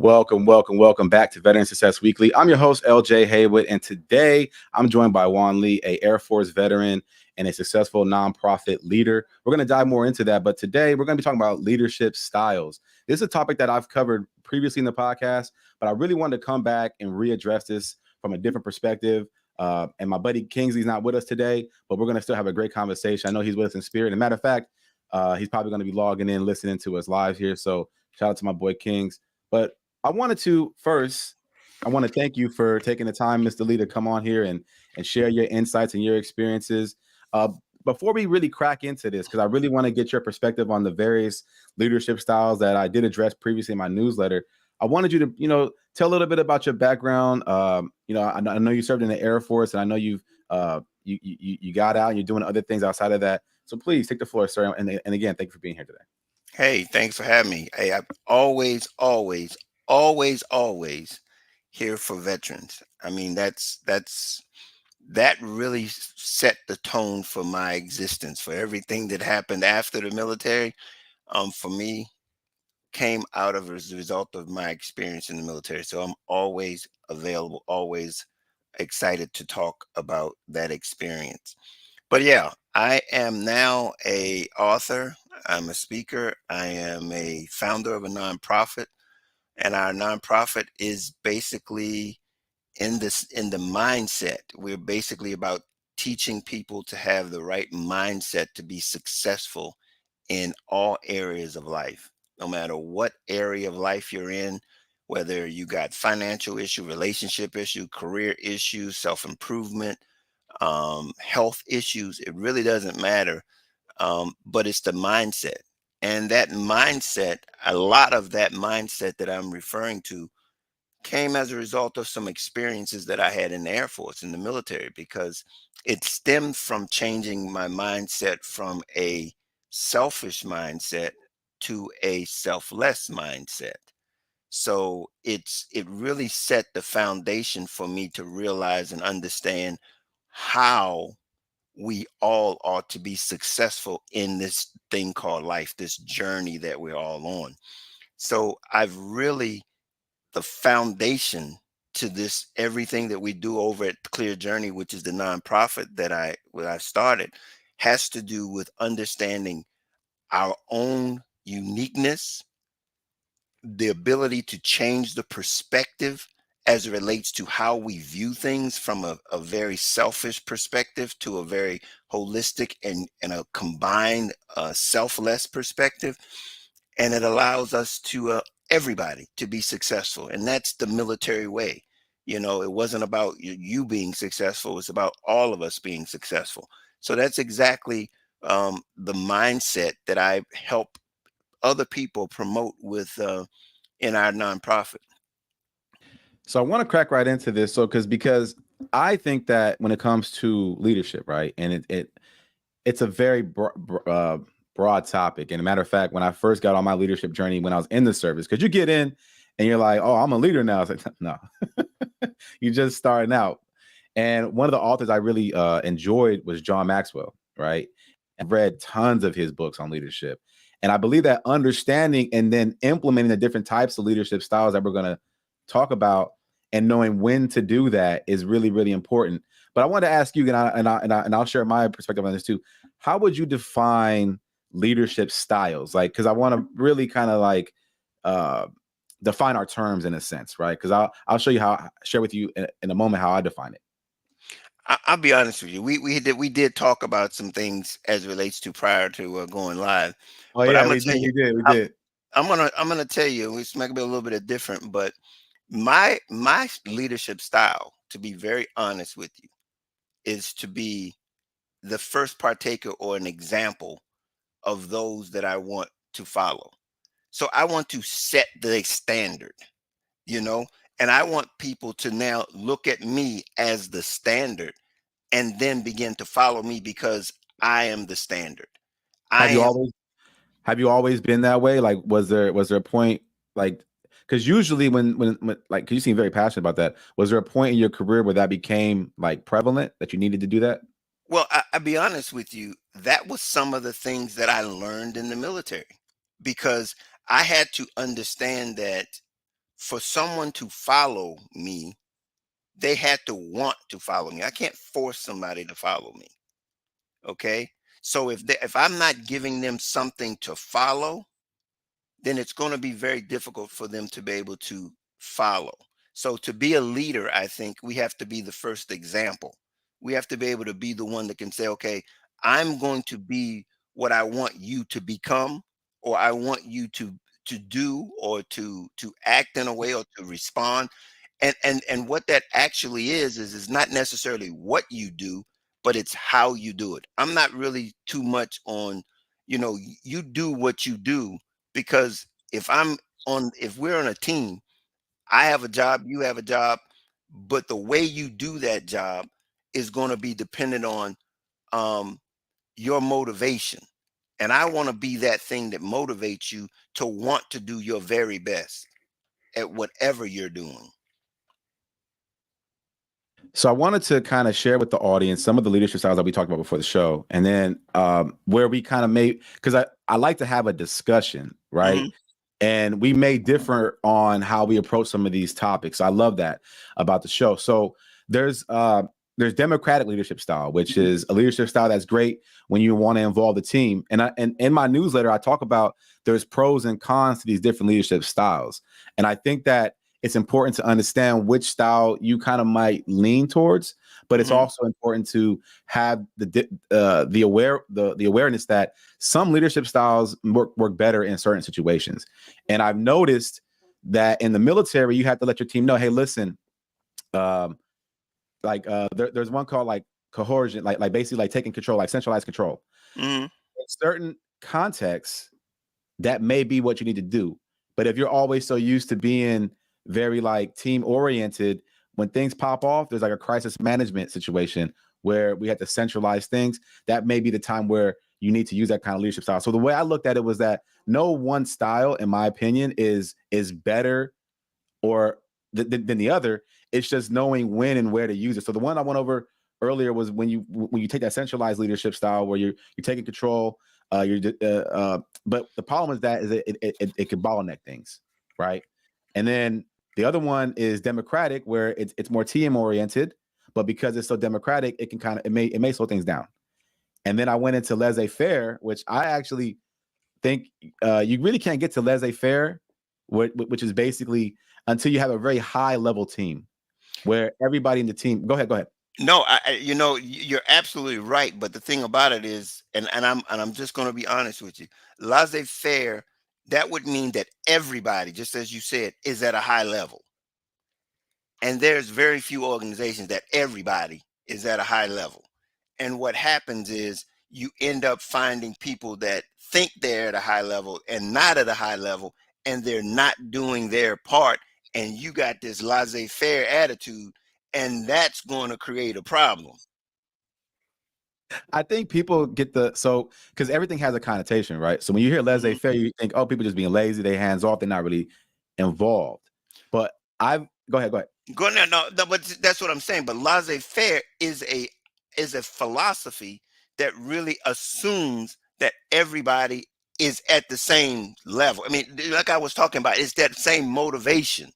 Welcome back to Veteran Success Weekly. I'm your host, LJ Haywood, and today I'm joined by Juan Lee, a Air Force veteran and a successful nonprofit leader. We're going to dive more into that, but today we're going to be talking about leadership styles. This is a topic that I've covered previously in the podcast, but I really wanted to come back and readdress this from a different perspective. And my buddy Kingsley's not with us today, but we're going to still have a great conversation. I know he's with us in spirit. As a matter of fact, he's probably going to be logging in, listening to us live here. So shout out to my boy Kings. But I want to thank you for taking the time, Mr. Lee, to come on here and share your insights and your experiences. Before we really crack into this, because I really want to get your perspective on the various leadership styles that I did address previously in my newsletter. I wanted you to, tell a little bit about your background. I know you served in the Air Force, and I know you got out and you're doing other things outside of that. So please take the floor, sir. And again, thank you for being here today. Hey, thanks for having me. Hey, I'm always here for veterans. I mean, that really set the tone for my existence, for everything that happened after the military. For me, came out of as a result of my experience in the military. So I'm always available, always excited to talk about that experience. But yeah, I am now a author. I'm a speaker. I am a founder of a nonprofit, and our nonprofit is basically in the mindset. We're basically about teaching people to have the right mindset to be successful in all areas of life, no matter what area of life you're in, whether you got financial issue, relationship issue, career issues, self-improvement, health issues. It really doesn't matter. But it's the mindset. And that mindset, a lot of that mindset that I'm referring to came as a result of some experiences that I had in the Air Force, in the military, because it stemmed from changing my mindset from a selfish mindset to a selfless mindset. So it really set the foundation for me to realize and understand how we all ought to be successful in this thing called life, this journey that we're all on. So I've really, the foundation to this, everything that we do over at Clear Journey, which is the nonprofit that I started, has to do with understanding our own uniqueness, the ability to change the perspective as it relates to how we view things from a very selfish perspective to a very holistic and a combined selfless perspective. And it allows us to everybody to be successful. And that's the military way. It wasn't about you being successful. It's about all of us being successful. So that's exactly the mindset that I help other people promote with in our nonprofit. So I want to crack right into this. So because I think that when it comes to leadership, right, and it's a very broad topic. And a matter of fact, when I first got on my leadership journey, when I was in the service, because you get in and you're like, oh, I'm a leader now. It's like, no, you just starting out. And one of the authors I really enjoyed was John Maxwell, right? I've read tons of his books on leadership. And I believe that understanding and then implementing the different types of leadership styles that we're going to talk about and knowing when to do that is really, really important. But I want to ask you, and I'll share my perspective on this too. How would you define leadership styles? Like, because I want to really kind of like define our terms in a sense, right? Because I'll share with you in a moment how I define it. I'll be honest with you. We did talk about some things as it relates to prior to going live, Oh but yeah, I'm gonna we tell did, you, we did, we I'm, did. I'm gonna tell you, it's might be a little bit of different, but my leadership style, to be very honest with you, is to be the first partaker or an example of those that I want to follow. So I want to set the standard, you know, and I want people to now look at me as the standard and then begin to follow me because I am the standard. I Have you am. always have you always been that way? Like, was there a point like because usually when like 'cause you seem very passionate about that. Was there a point in your career where that became like prevalent that you needed to do that? Well, I'll be honest with you. That was some of the things that I learned in the military because I had to understand that for someone to follow me, they had to want to follow me. I can't force somebody to follow me. Okay. So if I'm not giving them something to follow, then it's going to be very difficult for them to be able to follow. So to be a leader, I think we have to be the first example. We have to be able to be the one that can say, okay, I'm going to be what I want you to become, or I want you to do, or to act in a way, or to respond. And what that actually is not necessarily what you do, but it's how you do it. I'm not really too much on, you do what you do, because if we're on a team, I have a job, you have a job, but the way you do that job is going to be dependent on um your motivation. And I want to be that thing that motivates you to want to do your very best at whatever you're doing. So I wanted to kind of share with the audience some of the leadership styles that we talked about before the show, and then where we kind of made, because I like to have a discussion, right? Hmm. And we may differ on how we approach some of these topics. I love that about the show. So there's democratic leadership style, which is a leadership style that's great when you want to involve the team. And in my newsletter, I talk about there's pros and cons to these different leadership styles. And I think that it's important to understand which style you kind of might lean towards, but it's Hmm. also important to have the awareness that some leadership styles work better in certain situations. And I've noticed that in the military, you have to let your team know, hey, listen, um, there's one called like coercion, like basically like taking control, like centralized control. Hmm. In certain contexts, that may be what you need to do. But if you're always so used to being very like team oriented, when things pop off, there's like a crisis management situation where we have to centralize things. That may be the time where you need to use that kind of leadership style. So the way I looked at it was that no one style, in my opinion, is better or than the other. It's just knowing when and where to use it. So the one I went over earlier was when you take that centralized leadership style where you're taking control. But the problem is that it could bottleneck things, right? And then the other one is democratic, where it's more team oriented, but because it's so democratic, it can kind of it may slow things down. And then I went into laissez faire, which I actually think you really can't get to laissez faire, which is basically until you have a very high level team where everybody in the team. Go ahead. Go ahead. No, you're absolutely right. But the thing about it is, and I'm just going to be honest with you, laissez-faire, that would mean that everybody, just as you said, is at a high level. And there's very few organizations that everybody is at a high level. And what happens is you end up finding people that think they're at a high level and not at a high level, and they're not doing their part. And you got this laissez-faire attitude, and that's going to create a problem. I think people get because everything has a connotation, right? So when you hear laissez Mhm. faire, you think, oh, people just being lazy, they hands off, they're not really involved. But I've go ahead. Go ahead. Go no, no, no, but that's what I'm saying. But laissez-faire is a philosophy that really assumes that everybody is at the same level. I mean, like I was talking about, it's that same motivation.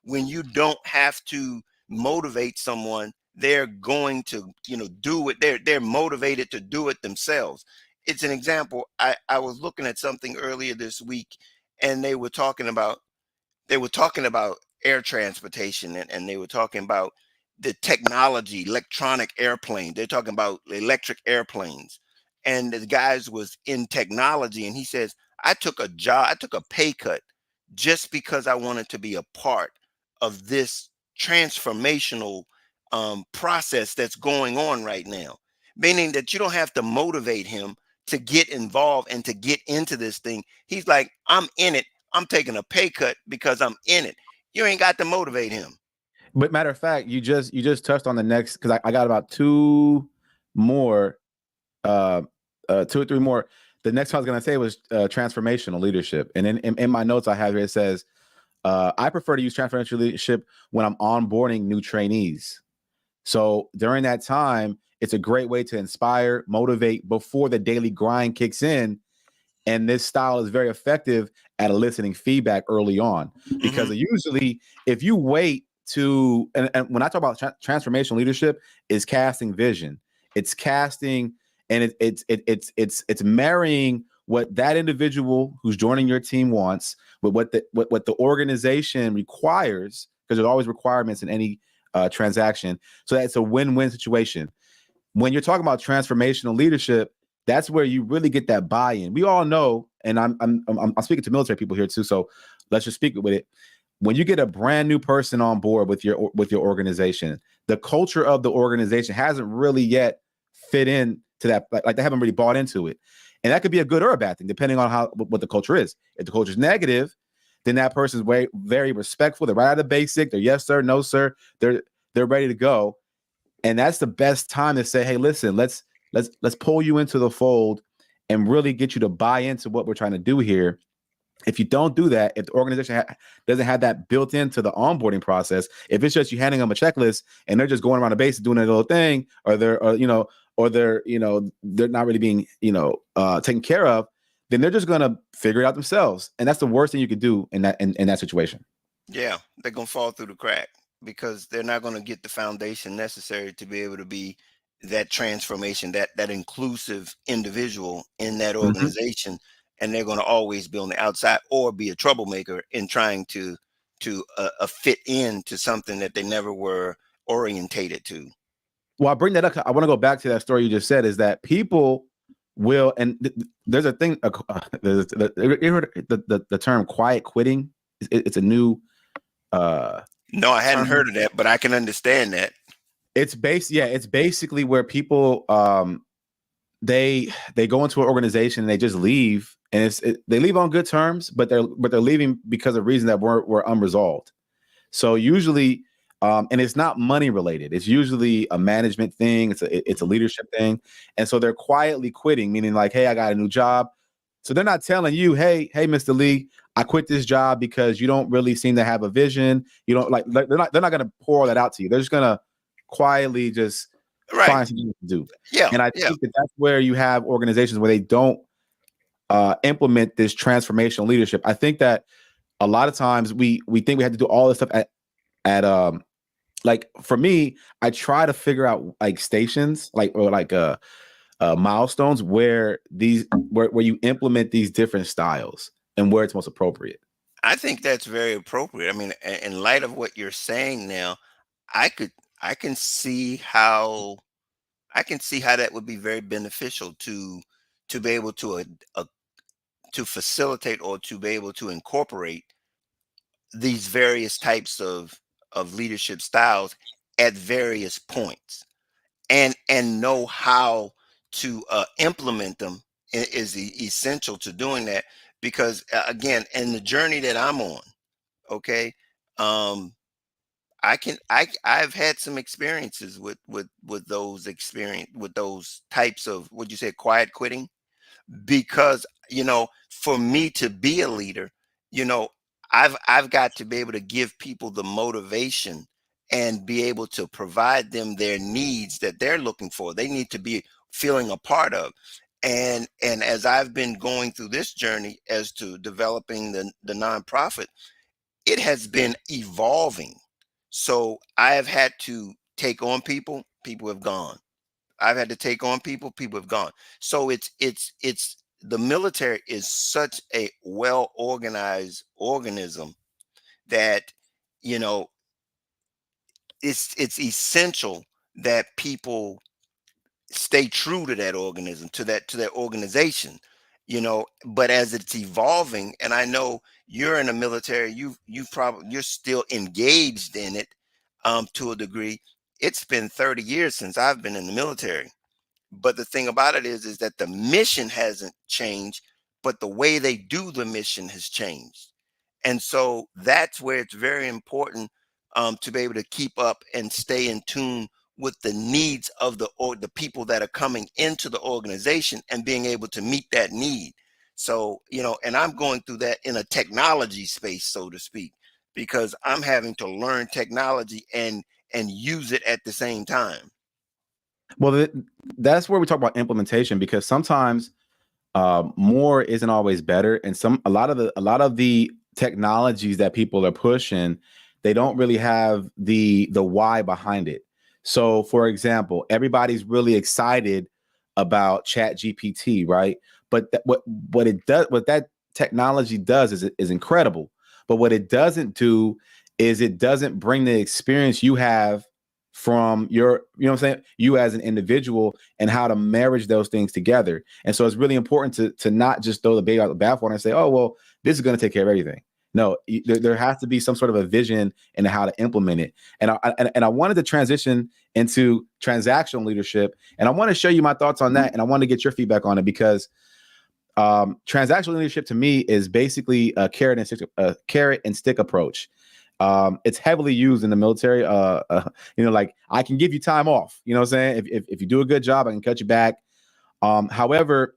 When you don't have to motivate someone, they're going to, do it. They're motivated to do it themselves. It's an example. I was looking at something earlier this week, and they were talking about air transportation, and they were talking about the technology, electronic airplane. They're talking about electric airplanes. And the guys was in technology, and he says, I took a pay cut just because I wanted to be a part of this transformational process that's going on right now. Meaning that you don't have to motivate him to get involved and to get into this thing. He's like, I'm in it. I'm taking a pay cut because I'm in it. You ain't got to motivate him. But matter of fact, you just touched on the next because I got about two more, uh, two or three more. The next one I was gonna say was transformational leadership, and in my notes I have here it says I prefer to use transformational leadership when I'm onboarding new trainees. So during that time, it's a great way to inspire, motivate before the daily grind kicks in. And this style is very effective at eliciting feedback early on, because Hmm. usually if you wait to, and when I talk about transformational leadership, is casting vision. It's casting, and it's marrying what that individual who's joining your team wants with what the organization requires, because there's always requirements in any transaction. So that's a win-win situation. When you're talking about transformational leadership, that's where you really get that buy-in. We all know, and I'm speaking to military people here too, so let's just speak with it. When you get a brand new person on board with your organization, the culture of the organization hasn't really yet fit in to that, like they haven't really bought into it, and that could be a good or a bad thing depending on what the culture is. If the culture is negative, then that person's very respectful. They're right out of basic. They're yes sir, no sir. They're ready to go, and that's the best time to say, hey, listen, let's pull you into the fold and really get you to buy into what we're trying to do here. If you don't do that, if the organization doesn't have that built into the onboarding process, if it's just you handing them a checklist and they're just going around the base doing a little thing, or they're not really being taken care of, then they're just gonna figure it out themselves, and that's the worst thing you could do in that situation. Yeah, they're gonna fall through the crack because they're not gonna get the foundation necessary to be able to be that transformation, that inclusive individual in that Mhm. organization, and they're gonna always be on the outside or be a troublemaker in trying to fit into something that they never were orientated to. Well, I bring that up. I want to go back to that story you just said. Is that people will, and there's a thing. You heard the term quiet quitting? It's a new No, I hadn't term. heard of that, but I can understand that. It's basically where people they go into an organization and they just leave, and they leave on good terms, but they're leaving because of reasons that were unresolved. So usually, and it's not money related. It's usually a management thing. It's a leadership thing, and so they're quietly quitting, meaning like, hey, I got a new job. So they're not telling you, hey, Mr. Lee, I quit this job because you don't really seem to have a vision. You don't like they're not going to pour all that out to you. They're just going to quietly just Right. find something to do. Yeah, And I yeah. think that that's where you have organizations where they don't implement this transformational leadership. I think that a lot of times we think we have to do all this stuff at like for me, I try to figure out like stations, milestones where you implement these different styles and where it's most appropriate. I think that's very appropriate. I mean, in light of what you're saying now, I could I can see how that would be very beneficial to be able to facilitate or to be able to incorporate these various types of leadership styles at various points, and know how to implement them is essential to doing that, because again, in the journey that I'm on, okay, um I've had some experiences with those types of, what you say, quiet quitting, because for me to be a leader, you know I've got to be able to give people the motivation and be able to provide them their needs that they're looking for, they need to be feeling a part of. And as I've been going through this journey as to developing the nonprofit, it has been evolving. So I have had to take on people, people have gone. I've had to take on people, people have gone. So it's the military is such a well organized organism that, you know, it's essential that people stay true to that organism, to that organization, but as it's evolving, and I know you're in the military, you're still engaged in it, to a degree. It's been 30 years since I've been in the military, but the thing about it is that the mission hasn't changed, but the way they do the mission has changed. And so that's where it's very important, to be able to keep up and stay in tune with the needs of the people that are coming into the organization and being able to meet that need. So, and I'm going through that in a technology space, so to speak, because I'm having to learn technology and use it at the same time. Well, that's where we talk about implementation, because sometimes more isn't always better, and a lot of the technologies that people are pushing, they don't really have the why behind it. So, for example, everybody's really excited about Chat GPT, right? But what that technology does is incredible. But what it doesn't do is it doesn't bring the experience you have from your, you know what I'm saying, you as an individual, and how to marriage those things together. And so it's really important to not just throw the baby out the bathwater and say, oh, well, this is going to take care of everything. No, there has to be some sort of a vision in how to implement it. And I wanted to transition into transactional leadership, and I want to show you my thoughts on that, and I want to get your feedback on it, because transactional leadership to me is basically a carrot and stick approach. It's heavily used in the military. Like, I can give you time off. You know what I'm saying? If you do a good job, I can cut you back. However,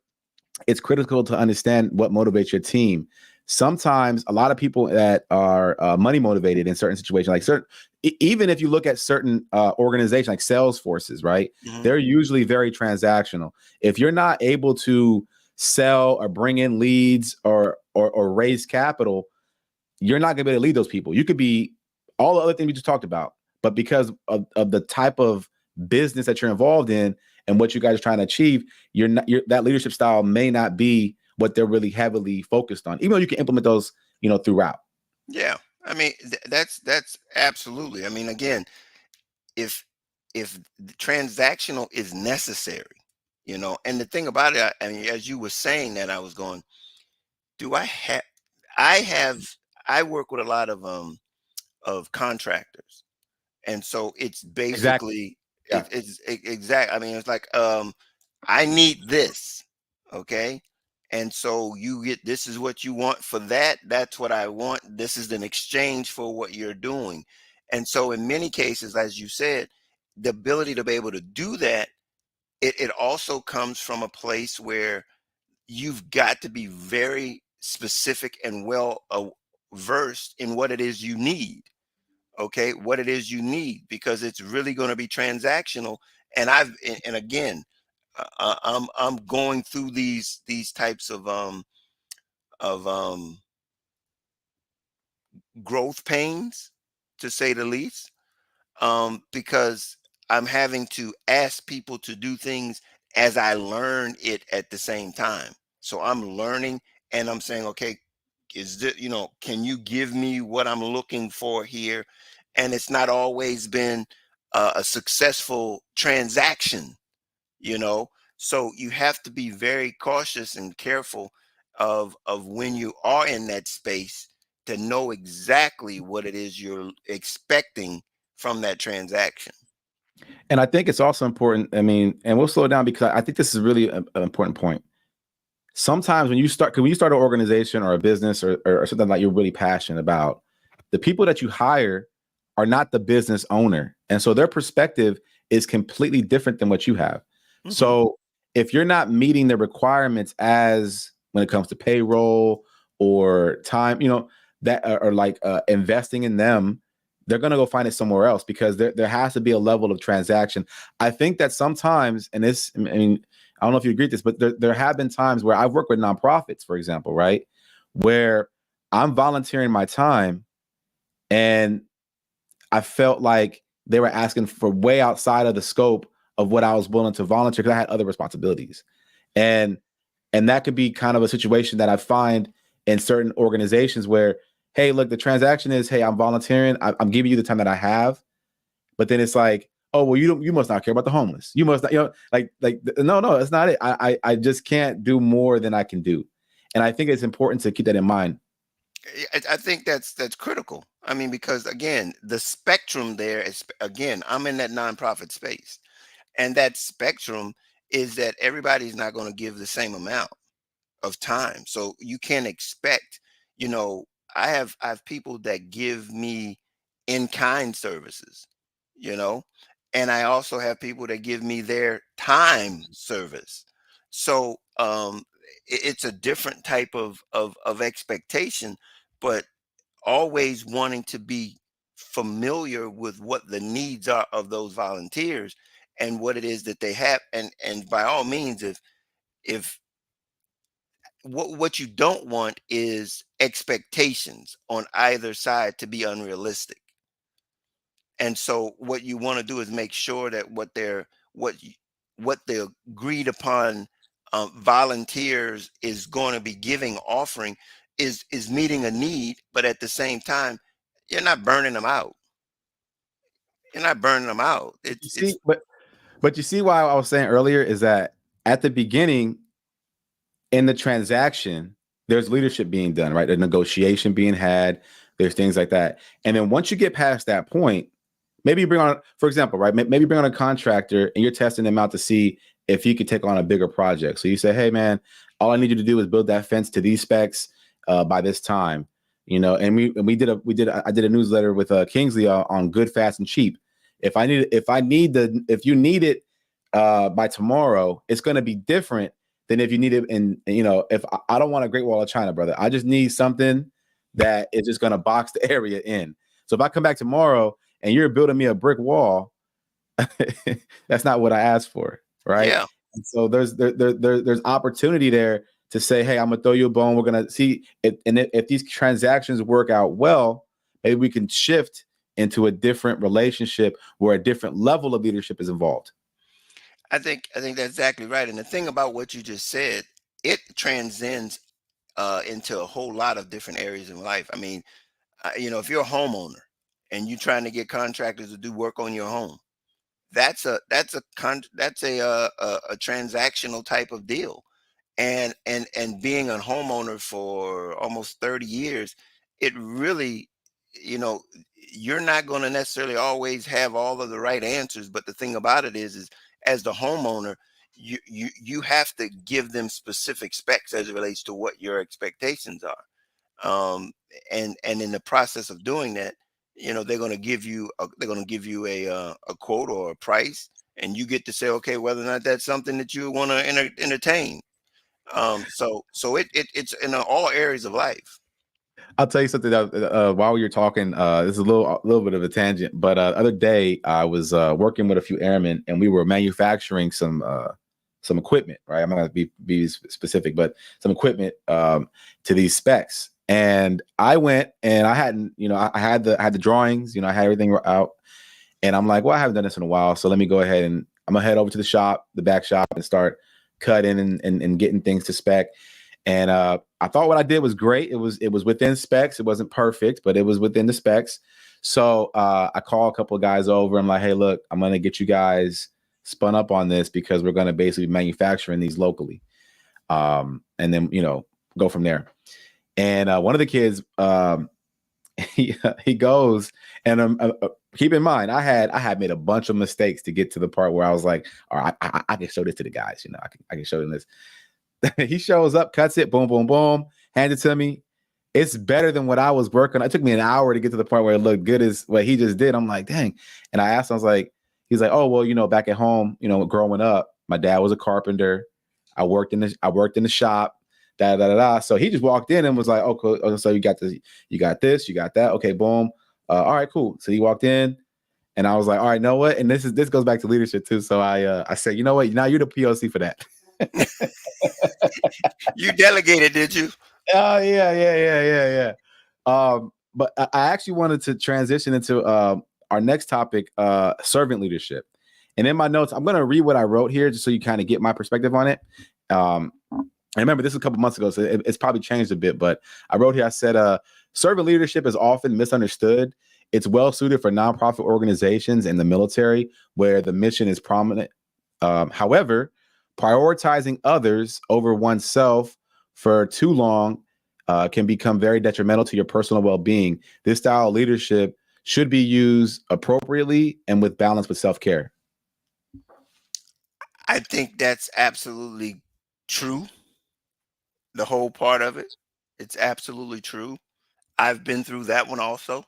it's critical to understand what motivates your team. Sometimes a lot of people that are money motivated in certain situations, like even if you look at certain organizations like sales forces, right? Mhm. They're usually very transactional. If you're not able to sell or bring in leads or raise capital, you're not going to be able to lead those people. You could be all the other things we just talked about, but because of the type of business that you're involved in and what you guys are trying to achieve, that leadership style may not be what they're really heavily focused on, even though you can implement those, throughout. Yeah, I mean that's absolutely. I mean, again, if the transactional is necessary, and the thing about it, I mean, as you were saying that, I was going, do I have? I have. I work with a lot of contractors, and so it's Exactly. basically Yeah. exact. I mean, it's like, I need this, okay, and so you get, this is what you want for that. That's what I want. This is an exchange for what you're doing, and so in many cases, as you said, the ability to be able to do that, it also comes from a place where you've got to be very specific and well versed in what it is you need, okay, what it is you need, because it's really going to be transactional. And again, I'm going through these types of growth pains, to say the least, because I'm having to ask people to do things as I learn it at the same time. So I'm learning, and I'm saying, okay, is this, can you give me what I'm looking for here? And it's not always been a successful transaction, you know. So you have to be very cautious and careful of when you are in that space, to know exactly what it is you're expecting from that transaction. And I think it's also important. I mean, and we'll slow down because I think this is really an important point. Sometimes when you start an organization or a business or something like you're really passionate about, the people that you hire are not the business owner. And so their perspective is completely different than what you have. Hmm. So if you're not meeting the requirements as when it comes to payroll or time, that are like investing in them, they're going to go find it somewhere else, because there has to be a level of transaction. I think that sometimes, and this, I mean, I don't know if you agree with this, but there have been times where I've worked with nonprofits, for example, right? Where I'm volunteering my time, and I felt like they were asking for way outside of the scope of what I was willing to volunteer, because I had other responsibilities. And that could be kind of a situation that I find in certain organizations where, hey, look, the transaction is, hey, I'm volunteering, I'm giving you the time that I have, but then it's like, oh, well, you must not care about the homeless. You must not, no, that's not it. I just can't do more than I can do. And I think it's important to keep that in mind. I think that's critical. I mean, because again, the spectrum there is, again, I'm in that nonprofit space, and that spectrum is that everybody's not going to give the same amount of time. So you can't expect, you know, I have people that give me in kind services, you know, and I also have people that give me their time service. So it's a different type of expectation, but always wanting to be familiar with what the needs are of those volunteers and what it is that they have. And by all means, if what you don't want is expectations on either side to be unrealistic. And so what you want to do is make sure that what you, what the agreed upon volunteers is going to be giving, offering, is meeting a need, but at the same time, you're not burning them out. You're not burning them out. You It's see, but you see why I was saying earlier is that at the beginning in the transaction, there's leadership being done, right? There's negotiation being had, there's things like that. And then once you get past that point, maybe you bring on, for example, right? Maybe bring on a contractor and you're testing them out to see if he could take on a bigger project. So you say, hey man, all I need you to do is build that fence to these specs by this time. And I did a newsletter with Kingsley on good, fast, and cheap. If you need it by tomorrow, it's going to be different than if you need it if I don't want a Great Wall of China, brother. I just need something that is just going to box the area in. So if I come back tomorrow and you're building me a brick wall, that's not what I asked for, right? yeah. And so there's opportunity there to say, hey, I'm gonna throw you a bone. We're gonna see it, and if these transactions work out well, maybe we can shift into a different relationship where a different level of leadership is involved. I think that's exactly right. And the thing about what you just said, it transcends into a whole lot of different areas in life. I mean, if you're a homeowner and you're trying to get contractors to do work on your home, that's a transactional type of deal. And being a homeowner for almost 30 years, it really, you know, you're not going to necessarily always have all of the right answers. But the thing about it is as the homeowner, you have to give them specific specs as it relates to what your expectations are. And in the process of doing that, they're going to give you a quote or a price, and you get to say, okay, whether or not that's something that you want to entertain. So it's in all areas of life. I'll tell you something that while you're talking, this is a little bit of a tangent, but other day I was working with a few airmen and we were manufacturing some equipment, right? I'm not going to be specific, but some equipment to these specs. And I went and I hadn't, I had the drawings, I had everything out, and I'm like, well, I haven't done this in a while, so let me go ahead and I'm gonna head over to the back shop, and start cutting and getting things to spec. And I thought what I did was great. It was within specs. It wasn't perfect, but it was within the specs. So I call a couple of guys over. I'm like, hey, look, I'm gonna get you guys spun up on this because we're gonna basically be manufacturing these locally, and then go from there. And one of the kids, he goes, and keep in mind, I had made a bunch of mistakes to get to the part where I was like, all right, I can show this to the guys. I can show them this. He shows up, cuts it, boom, boom, boom, hands it to me. It's better than what I was working on. It took me an hour to get to the point where it looked good as what he just did. I'm like, dang. And I asked him, I was like, he's like, oh, well, back at home, growing up, my dad was a carpenter. I worked in the shop, da da da da. So he just walked in and was like, oh, cool. Oh, so you got this, you got that. Okay, boom. All right, cool. So he walked in, and I was like, all right, know what? And this goes back to leadership too. So I said, you know what? Now you're the POC for that. You delegated, did you? Oh yeah, yeah, yeah, yeah, yeah. But I actually wanted to transition into our next topic, servant leadership. And in my notes, I'm going to read what I wrote here just so you kind of get my perspective on it. I remember this was a couple months ago, so it's probably changed a bit. But I wrote here, I said, servant leadership is often misunderstood. It's well suited for nonprofit organizations and the military where the mission is prominent. However, prioritizing others over oneself for too long can become very detrimental to your personal well-being. This style of leadership should be used appropriately and with balance with self-care. I think that's absolutely true. The whole part of it, it's absolutely true. I've been through that one also.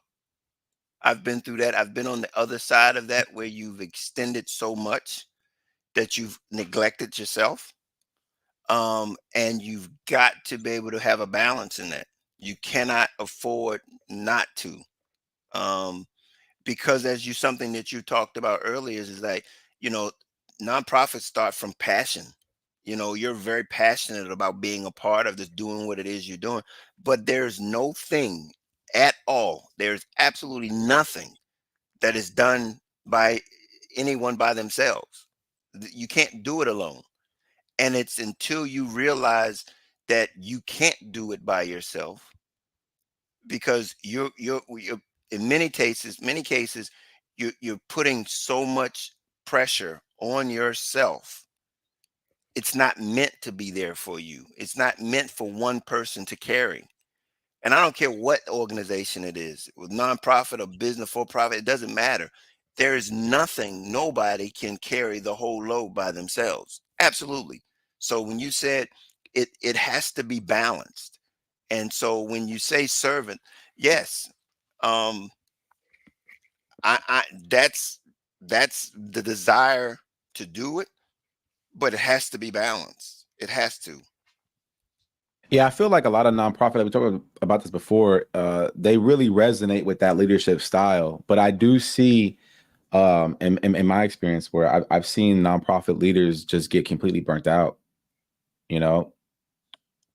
I've been through that. I've been on the other side of that where you've extended so much that you've neglected yourself. And you've got to be able to have a balance in that. You cannot afford not to. Um, because as you something that you talked about earlier is like, you know, nonprofits start from passion. You're very passionate about being a part of this, doing what it is you're doing, but there's no thing at all. There's absolutely nothing that is done by anyone by themselves. You can't do it alone. And it's until you realize that you can't do it by yourself, because you're in many cases you're putting so much pressure on yourself. It's not meant to be there for you. It's not meant for one person to carry. And I don't care what organization it is, with nonprofit or business for profit, it doesn't matter. There is nothing, nobody can carry the whole load by themselves. Absolutely. So when you said it has to be balanced. And so when you say servant, yes, um, I that's the desire to do it, but it has to be balanced. It has to. Yeah, I feel like a lot of nonprofit, we talked about this before, they really resonate with that leadership style. But I do see, in my experience, where I've seen nonprofit leaders just get completely burnt out, you know,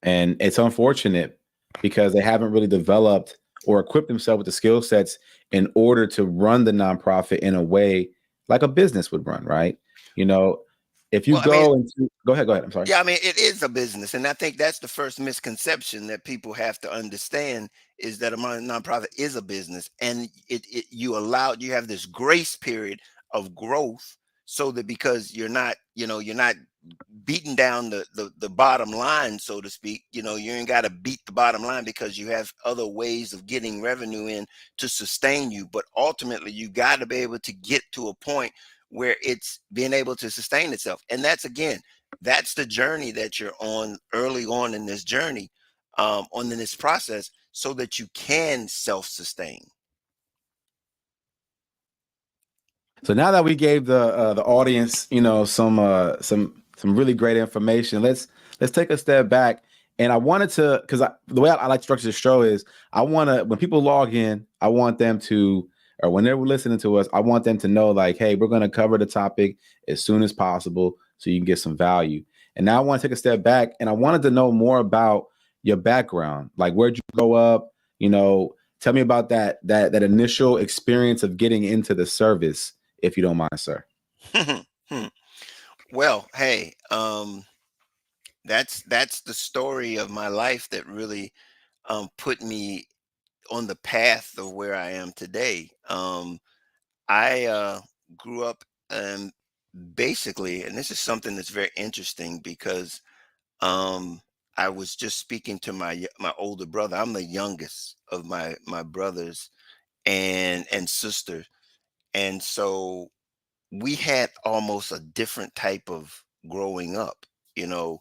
and it's unfortunate because they haven't really developed or equipped themselves with the skill sets in order to run the nonprofit in a way like a business would run, right? You know, if you Well, I mean, go into, go ahead. I'm sorry. yeah, I mean, it is a business, and I think that's the first misconception that people have to understand, is that a nonprofit is a business, and you have this grace period of growth, so that because you're not beating down the bottom line, so to speak. You ain't got to beat the bottom line, because you have other ways of getting revenue in to sustain you. But ultimately, you got to be able to get to a point where it's being able to sustain itself. And that's the journey that you're on early on in this journey, on in this process, so that you can self-sustain. So now that we gave the audience, some really great information, let's take a step back. And I wanted to, because the way I like to structure the show is, I want to, when people log in, I want them to, or when they're listening to us, I want them to know, like, hey, we're going to cover the topic as soon as possible so you can get some value. And now I want to take a step back, and I wanted to know more about your background. Like, where'd you grow up? Tell me about that initial experience of getting into the service, if you don't mind, sir. Well, hey, that's the story of my life that really put me on the path of where I am today. I grew up, um, basically, and this is something that's very interesting, because um, I was just speaking to my older brother. I'm the youngest of my brothers and sisters, and so we had almost a different type of growing up. You know,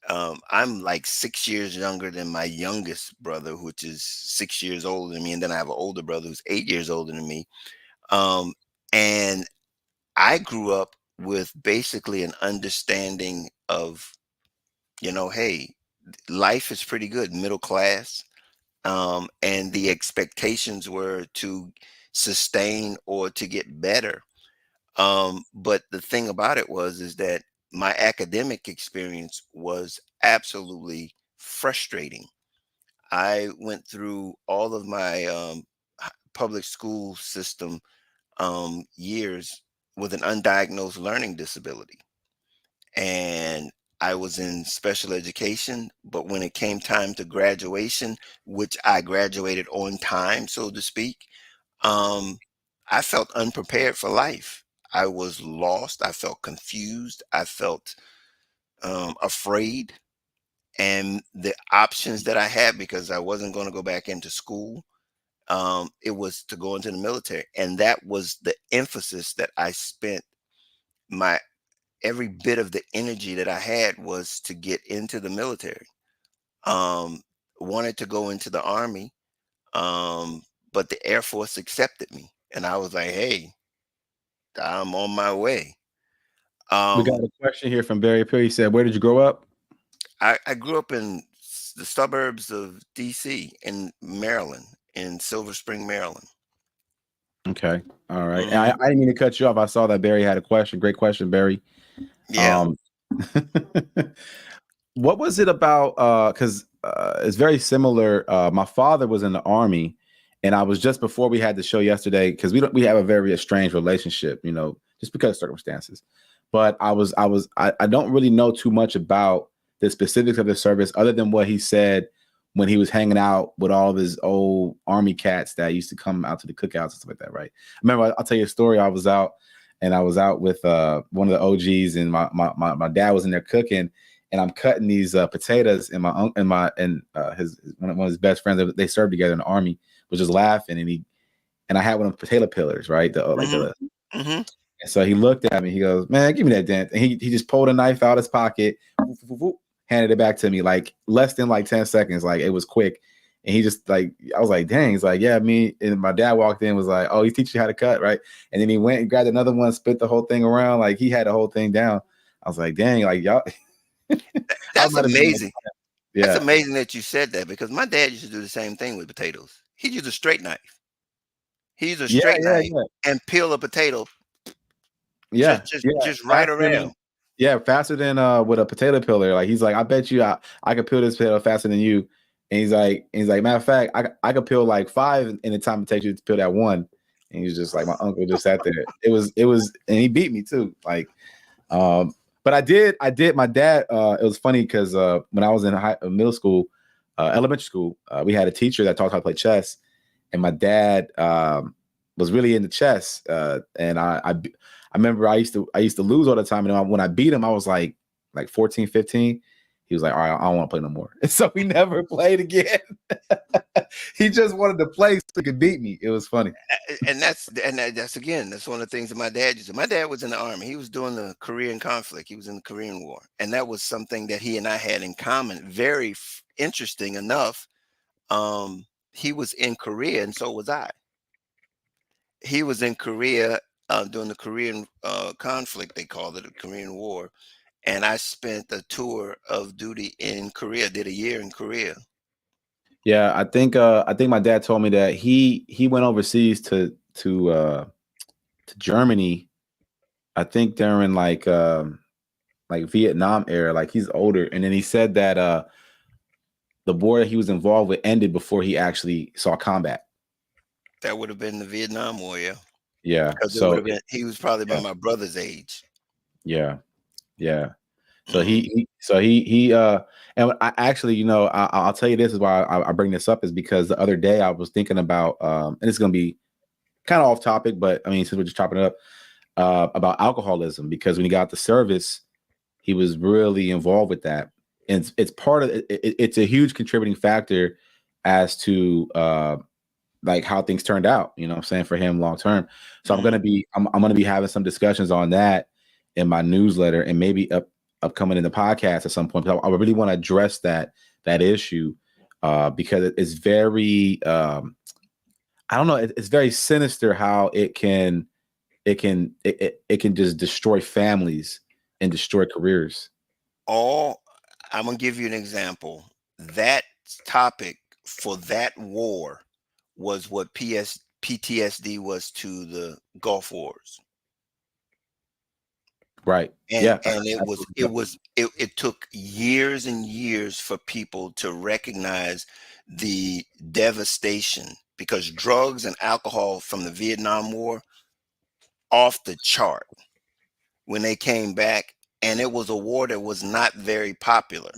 I'm like 6 years younger than my youngest brother, which is 6 years older than me, and then I have an older brother who's 8 years older than me. Um, and I grew up with basically an understanding of, hey, life is pretty good, middle class, and the expectations were to sustain or to get better. But the thing about it is that my academic experience was absolutely frustrating. I went through all of my public school system years with an undiagnosed learning disability. And I was in special education, but when it came time to graduation, which I graduated on time, so to speak, um, I felt unprepared for life. I was lost. I felt confused. I felt afraid. And the options that I had, because I wasn't going to go back into school, it was to go into the military. And that was the emphasis that I spent. My Every bit of the energy that I had was to get into the military. Um, Wanted to go into the army, um, but the Air Force accepted me, and I was like, "Hey, I'm on my way." We got Um, a question here from Barry Pill. He said, "Where did you grow up?" I grew up in the suburbs of DC, in Maryland, in Silver Spring, Maryland. Okay, all right. And I Hmm. didn't mean to cut you off. I saw that Barry had a question. Great question, Barry. Yeah. Um, what was it about? Because it's very similar. My father was in the Army, and I was just before we had the show yesterday because we have a very estranged relationship, just because of circumstances. But I don't really know too much about the specifics of the service other than what he said when he was hanging out with all of his old Army cats that used to come out to the cookouts and stuff like that. Right? I remember I'll tell you a story. I was out with one of the OGs, and my dad was in there cooking, and I'm cutting these potatoes, and his one of his best friends, they served together in the Army, was just laughing, and I had one of the potato peelers, right? Mm-hmm. And so he looked at me, he goes, "Man, give me that dent." And he just pulled a knife out of his pocket, handed it back to me like less than like 10 seconds. Like it was quick. And he just I was like, dang. He's like, yeah, me. And my dad walked in, was like, oh, he's teaching you how to cut, right? And then he went and grabbed another one, spit the whole thing around. Like he had the whole thing down. I was like, dang, like y'all. That's amazing. Yeah. That's amazing that you said that, because my dad used to do the same thing with potatoes. He'd use a straight knife. He used a straight knife and peel a potato. Yeah. Just right around. Yeah, faster than with a potato peeler. Like he's like, I bet you I could peel this potato faster than you. And he's like, matter of fact, I could peel like 5 in the time it takes you to peel that one. And he's just like, my uncle just sat there. It was, and he beat me too. Like, but I did. My dad. It was funny because when I was in middle school, elementary school, we had a teacher that taught how to play chess, and my dad was really into chess. And I remember I used to lose all the time, and when I beat him, I was like 14, 15. He was like, all right, I don't want to play no more. And so we never played again. He just wanted to play so he could beat me. It was funny. And that's again, that's one of the things that my dad used to. My dad was in the Army. He was doing the Korean conflict. He was in the Korean War. And that was something that he and I had in common. Very interesting enough. He was in Korea, and so was I. He was in Korea during the Korean conflict. They called it the Korean War. And I spent a tour of duty in Korea, did a year in Korea. Yeah, I think my dad told me that he went overseas to Germany, I think during like Vietnam era, like he's older. And then he said that the war that he was involved with ended before he actually saw combat. That would have been the Vietnam War, yeah. Yeah. So he was probably about my brother's age. Yeah. Yeah. So he and I actually, I'll tell you, this is why I bring this up, is because the other day I was thinking about, and it's going to be kind of off topic, but I mean, since we're just chopping it up, about alcoholism, because when he got the service, he was really involved with that. And it's part of it's a huge contributing factor as to like how things turned out, what I'm saying, for him long term. So I'm going to be having some discussions on that in my newsletter, and maybe upcoming in the podcast at some point. But I really want to address that issue because it's very I don't know, it's very sinister how it can just destroy families and destroy careers. I'm gonna give you an example. That topic for that war was what PTSD was to the Gulf Wars. Right. And, yeah. And it took years and years for people to recognize the devastation, because drugs and alcohol from the Vietnam War, off the chart when they came back. And it was a war that was not very popular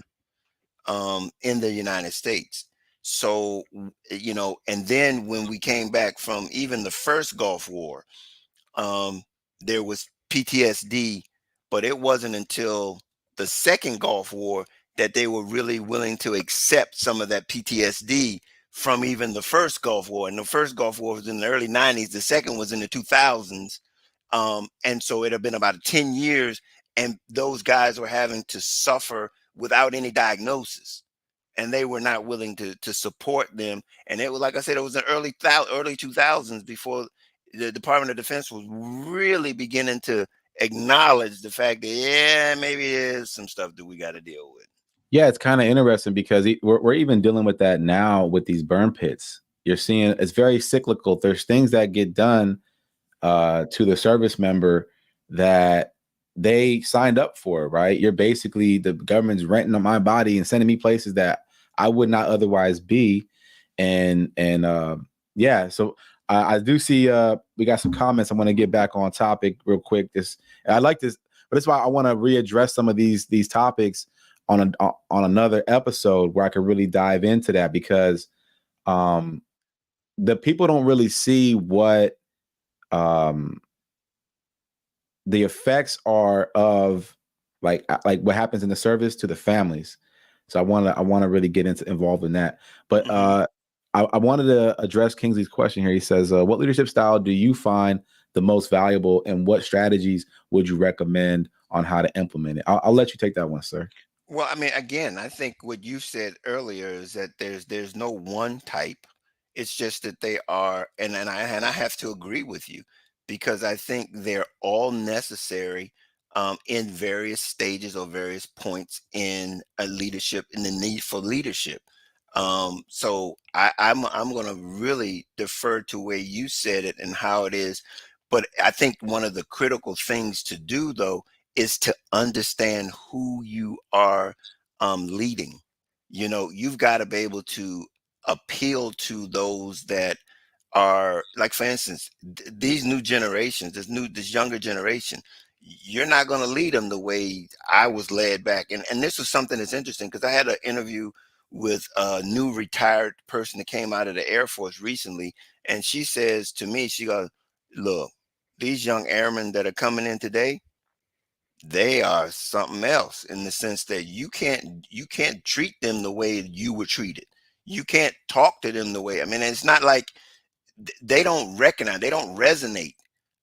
in the United States. So, and then when we came back from even the first Gulf War, there was PTSD, but it wasn't until the second Gulf War that they were really willing to accept some of that PTSD from even the first Gulf War. And the first Gulf War was in the early 90s. The second was in the 2000s. And so it had been about 10 years, and those guys were having to suffer without any diagnosis, and they were not willing to support them. And it was, like I said, it was the early 2000s before the Department of Defense was really beginning to acknowledge the fact that, yeah, maybe there's some stuff that we got to deal with. Yeah, it's kind of interesting because we're even dealing with that now with these burn pits. You're seeing it's very cyclical. There's things that get done to the service member that they signed up for, right? You're basically, the government's renting on my body and sending me places that I would not otherwise be. And yeah, so I do see we got some comments. I want to get back on topic real quick. I like this, but that's why I want to readdress some of these topics on another episode where I could really dive into that, because the people don't really see what um the effects are of like what happens in the service to the families. So I want to really get involved in that. But I wanted to address Kingsley's question here. He says, what leadership style do you find the most valuable, and what strategies would you recommend on how to implement it? I'll let you take that one, sir. Well, I mean, again, I think what you said earlier is that there's no one type. It's just that they are, and I have to agree with you, because I think they're all necessary in various stages or various points in a leadership, in the need for leadership. So I'm going to really defer to where you said it and how it is, but I think one of the critical things to do, though, is to understand who you are leading. You know, you've got to be able to appeal to those that are, like, for instance, these new generations, this younger generation. You're not going to lead them the way I was led back. And this was something that's interesting, because I had an interview with a new retired person that came out of the Air Force recently, and she says to me, she goes, "Look, these young airmen that are coming in today, they are something else, in the sense that you can't treat them the way you were treated. You can't talk to them the way, I mean, it's not like they don't recognize, they don't resonate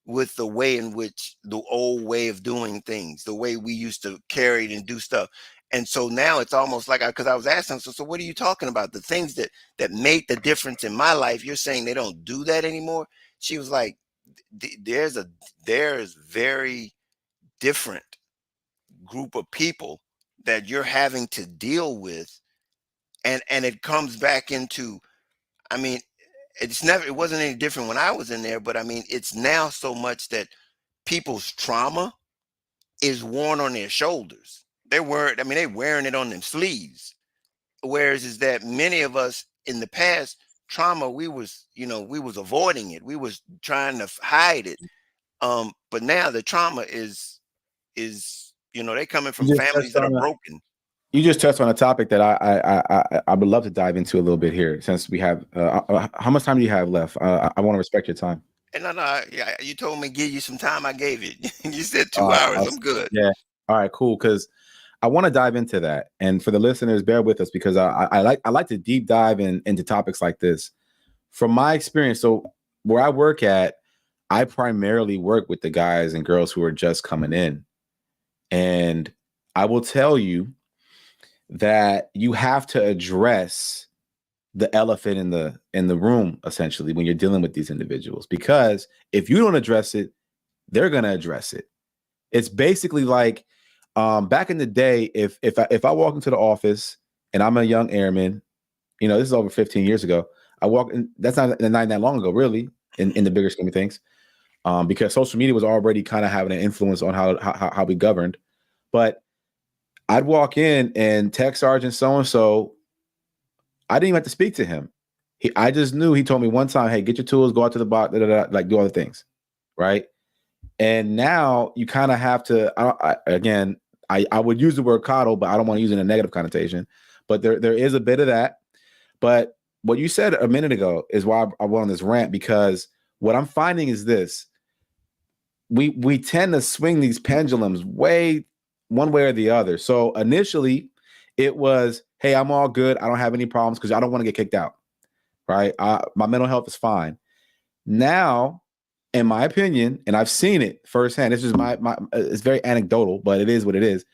with the way in which the old way of doing things, the way we used to carry it and do stuff." And so now it's almost like, because I was asking, so what are you talking about? The things that made the difference in my life, you're saying they don't do that anymore? She was like, there's very different group of people that you're having to deal with, and it comes back into, I mean, it wasn't any different when I was in there, but I mean, it's now so much that people's trauma is worn on their shoulders. They're wearing it on them sleeves. Whereas is that many of us in the past, trauma, we was avoiding it, we was trying to hide it. But now the trauma is they coming from You just families touched that are on broken. you just touched on a topic that I would love to dive into a little bit here, since we have how much time do you have left? I want to respect your time. And yeah, you told me give you some time. I gave it. You said All 2 hours. right, I'm good. yeah. All right, cool. Because I want to dive into that, and for the listeners, bear with us, because I like to deep dive into topics like this. From my experience, so where I work at, I primarily work with the guys and girls who are just coming in, and I will tell you that you have to address the elephant in the room, essentially, when you're dealing with these individuals, because if you don't address it, they're going to address it. It's basically like back in the day, if I walk into the office and I'm a young airman, this is over 15 years ago. I walk in, that's not that long ago, really, in the bigger scheme of things, because social media was already kind of having an influence on how we governed. But I'd walk in and tech sergeant so and so. I didn't even have to speak to him. I just knew, he told me one time, "Hey, get your tools, go out to the box, like do all the things," right? And now you kind of have to. Again, I would use the word coddle, but I don't want to use it in a negative connotation. But there is a bit of that. But what you said a minute ago is why I went on this rant, because what I'm finding is this: we tend to swing these pendulums way one way or the other. So initially, it was, "Hey, I'm all good. I don't have any problems because I don't want to get kicked out." Right? My mental health is fine. Now, in my opinion, and I've seen it firsthand. This is my it's very anecdotal, but it is what it is.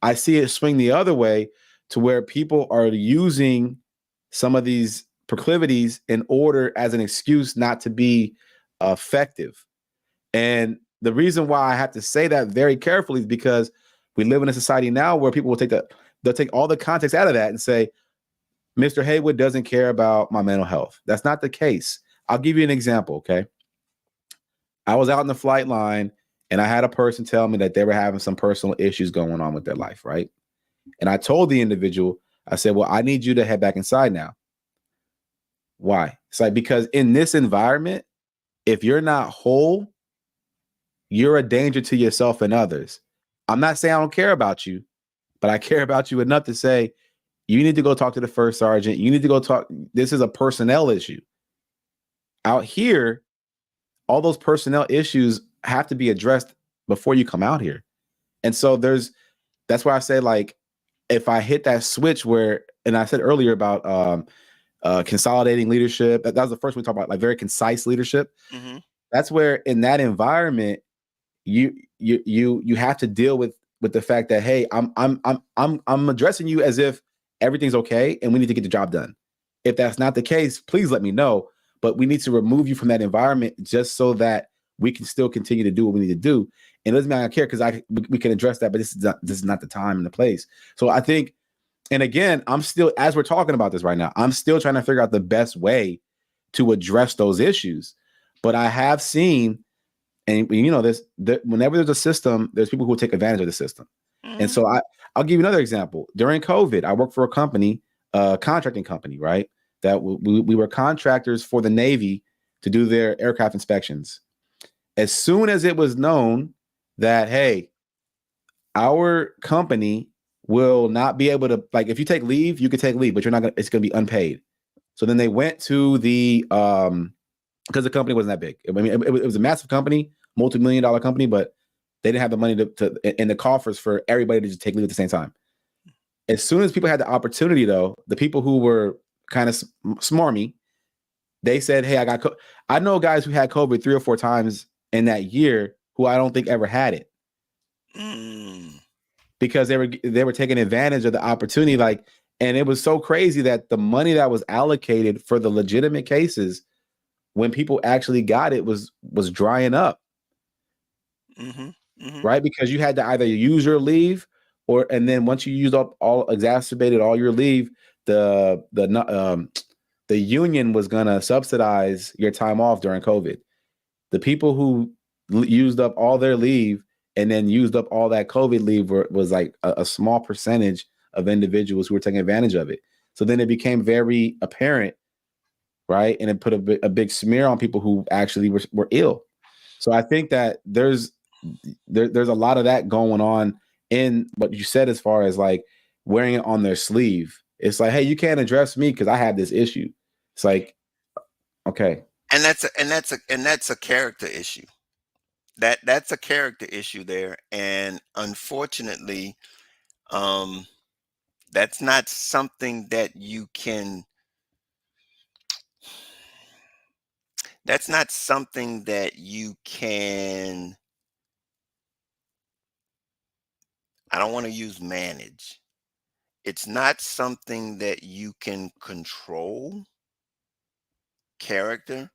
I see it swing the other way, to where people are using some of these proclivities in order as an excuse not to be effective. And the reason why I have to say that very carefully is because we live in a society now where people will they'll take all the context out of that and say, "Mr. Haywood doesn't care about my mental health." That's not the case. I'll give you an example. Okay. I was out in the flight line And I had a person tell me that they were having some personal issues going on with their life, right? And I told the individual, I said, well, I need you to head back inside now. Why? It's like, because in this environment, if you're not whole, you're a danger to yourself and others. I'm not saying I don't care about you, but I care about you enough to say, you need to go talk to the first sergeant. You need to go talk. This is a personnel issue. Out here, all those personnel issues have to be addressed before you come out here. And so that's why I say, like, if I hit that switch where, and I said earlier about consolidating leadership, that was the first one we talked about, like very concise leadership. Mm-hmm. That's where in that environment, you have to deal with the fact that, hey, I'm addressing you as if everything's okay and we need to get the job done. If that's not the case, please let me know. But we need to remove you from that environment just so that we can still continue to do what we need to do. And it doesn't mean I don't care, because we can address that, but this is not the time and the place. So I think, and again, I'm still, as we're talking about this right now, I'm still trying to figure out the best way to address those issues. But I have seen, and you know this, whenever there's a system, there's people who will take advantage of the system. Mm-hmm. And so I'll give you another example. During COVID, I worked for a company, contracting company, right? That we were contractors for the Navy to do their aircraft inspections. As soon as it was known that, hey, our company will not be able to, like, if you take leave, you can take leave, but it's going to be unpaid. So then they went to the, because the company wasn't that big. I mean, it was a massive company, multi-million-dollar company, but they didn't have the money to in the coffers for everybody to just take leave at the same time. As soon as people had the opportunity, though, the people who were kind of smarmy, they said, hey, I know guys who had COVID 3 or 4 times in that year who I don't think ever had it. Because they were taking advantage of the opportunity. Like, and it was so crazy that the money that was allocated for the legitimate cases, when people actually got it, was drying up. Mm-hmm. Mm-hmm. Right? Because you had to either use your leave, and then once you used up exacerbated all your leave, the union was gonna subsidize your time off during COVID. The people who used up all their leave and then used up all that COVID leave was like a small percentage of individuals who were taking advantage of it. So then it became very apparent, right? And it put a big smear on people who actually were ill. So I think that there's a lot of that going on in what you said, as far as like wearing it on their sleeve. It's like, hey, you can't address me because I have this issue. It's like, okay. And that's a character issue. That's a character issue there. And unfortunately, that's not something that you can, that's not something that you can, I don't want to use manage. It's not something that you can control, character,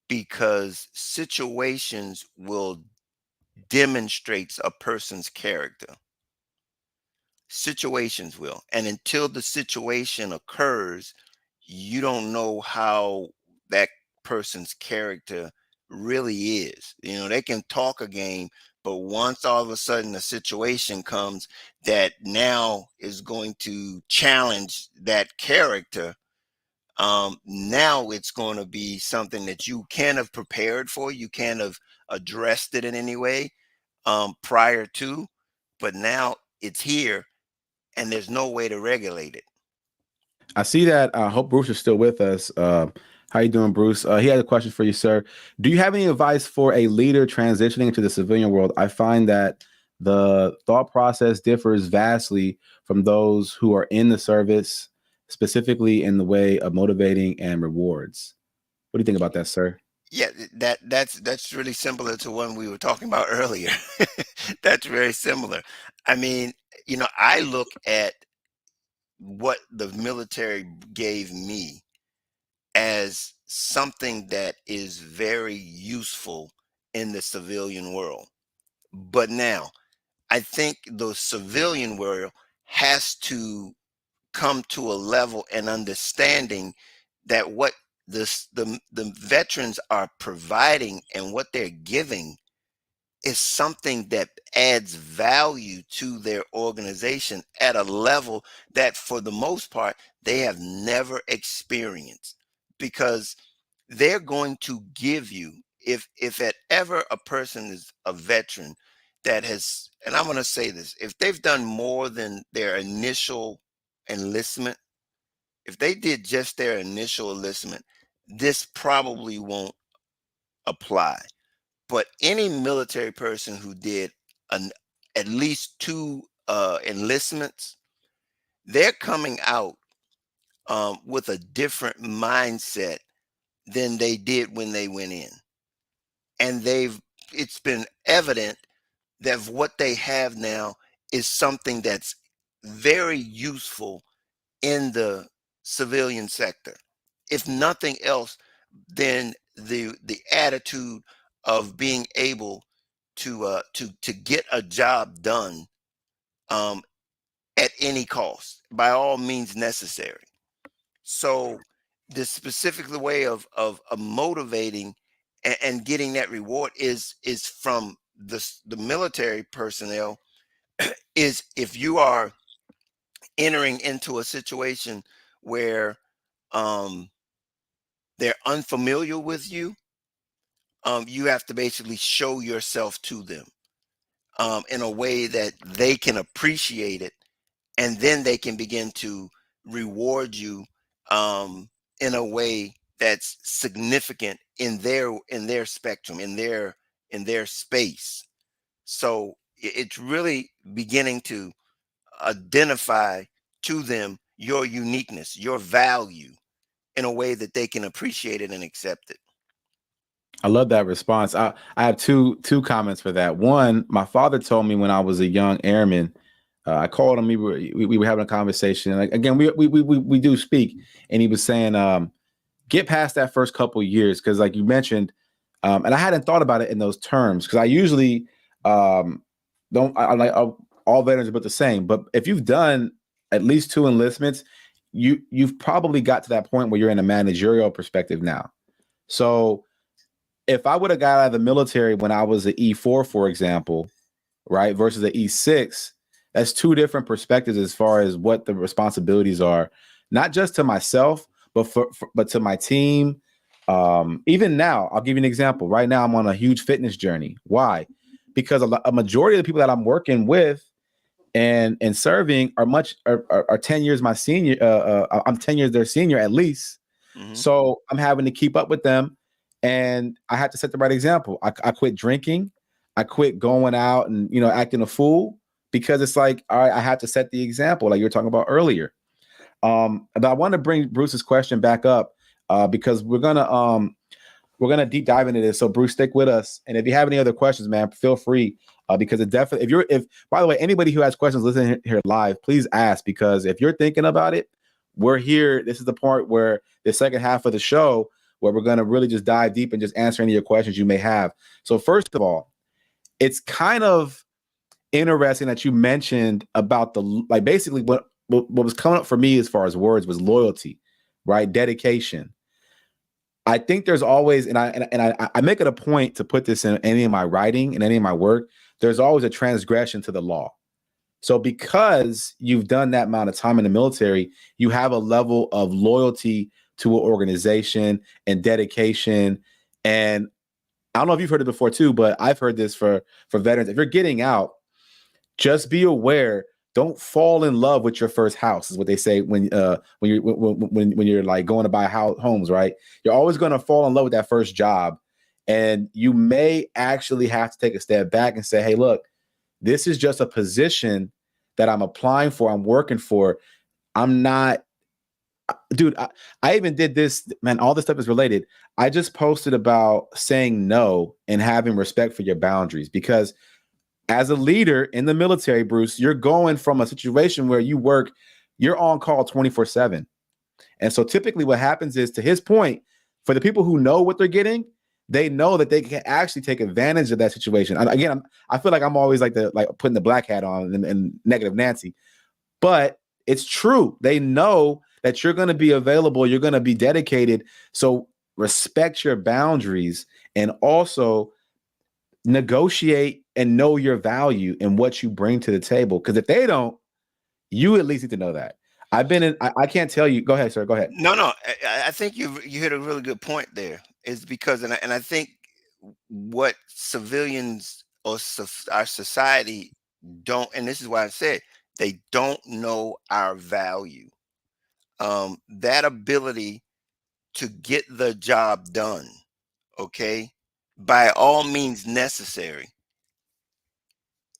because situations will demonstrates a person's character. Situations will. And until the situation occurs, you don't know how that person's character really is. You know, they can talk a game, but once all of a sudden a situation comes that now is going to challenge that character, now it's going to be something that you can have prepared for, you can have addressed it in any way prior to, but now it's here and there's no way to regulate it. I see that. I hope Bruce is still with us. How you doing, Bruce? He had a question for you, sir. Do you have any advice for a leader transitioning into the civilian world? I find that the thought process differs vastly from those who are in the service, specifically in the way of motivating and rewards. What do you think about that, sir? Yeah, that's really similar to one we were talking about earlier. That's very similar. I mean, you know, I look at what the military gave me as something that is very useful in the civilian world. But now, I think the civilian world has to come to a level and understanding that what the veterans are providing and what they're giving is something that adds value to their organization at a level that for the most part they have never experienced, because they're going to give you, if at ever a person is a veteran that has, and I'm going to say this, if they've done more than their initial enlistment, if they did just their initial enlistment, this probably won't apply. But any military person who did an, at least two enlistments, they're coming out with a different mindset than they did when they went in. And it's been evident that what they have now is something that's very useful in the civilian sector. If nothing else, then the attitude of being able to get a job done, um, at any cost, by all means necessary. So the specific way of motivating and getting that reward is from the military personnel, is if you are entering into a situation where um, they're unfamiliar with you, you have to basically show yourself to them in a way that they can appreciate it, and then they can begin to reward you in a way that's significant in their spectrum, in their space. So it's really beginning to identify to them your uniqueness, your value, in a way that they can appreciate it and accept it. I love that response. I have two comments for that. One, my father told me when I was a young airman, I called him. We were having a conversation. Like, again, we do speak, and he was saying, get past that first couple of years, because, like you mentioned, and I hadn't thought about it in those terms, because I usually don't. I like all veterans are about the same. But if you've done at least two enlistments, you've probably got to that point where you're in a managerial perspective now. So if I would have got out of the military when I was an E4, for example, right, versus the E6, that's two different perspectives as far as what the responsibilities are, not just to myself, but to my team. Even now, I'll give you an example. Right now, I'm on a huge fitness journey. Why? Because a majority of the people that I'm working with and serving are 10 years my senior. I'm 10 years their senior at least. Hmm. So I'm having to keep up with them, and I had to set the right example. I quit drinking. I quit going out and acting a fool, because it's like, all right, I have to set the example, like you were talking about earlier. But I want to bring Bruce's question back up, because we're gonna deep dive into this. So Bruce, stick with us, and if you have any other questions, man, feel free. Because it definitely, if by the way, anybody who has questions listening here live, please ask, because if you're thinking about it, we're here. This is the part where the second half of the show, where we're going to really just dive deep and just answer any of your questions you may have. So first of all, it's kind of interesting that you mentioned about basically what was coming up for me as far as words was loyalty, right? Dedication. I think there's always, and I make it a point to put this in any of my writing and any of my work, there's always a transgression to the law. So because you've done that amount of time in the military, you have a level of loyalty to an organization and dedication. And I don't know if you've heard it before too, but I've heard this for veterans. If you're getting out, just be aware. Don't fall in love with your first house, is what they say when you're like going to buy homes, right? You're always going to fall in love with that first job, and you may actually have to take a step back and say, "Hey, look, this is just a position that I'm applying for. I'm working for. I'm not, dude." I even did this, man. All this stuff is related. I just posted about saying no and having respect for your boundaries, because as a leader in the military, Bruce, you're going from a situation where you're on call 24/7. And so typically what happens is, to his point, for the people who know what they're getting, they know that they can actually take advantage of that situation. And again, I feel like I'm always like putting the black hat on and negative Nancy, but it's true. They know that you're going to be available. You're going to be dedicated. So respect your boundaries, and also negotiate and know your value and what you bring to the table. Because if they don't, you at least need to know that. I've been in. I can't tell you. Go ahead, sir. Go ahead. No. I think you hit a really good point there. Is because, and I think what civilians or our society don't, and this is why I said they don't know our value. That ability to get the job done, okay, by all means necessary.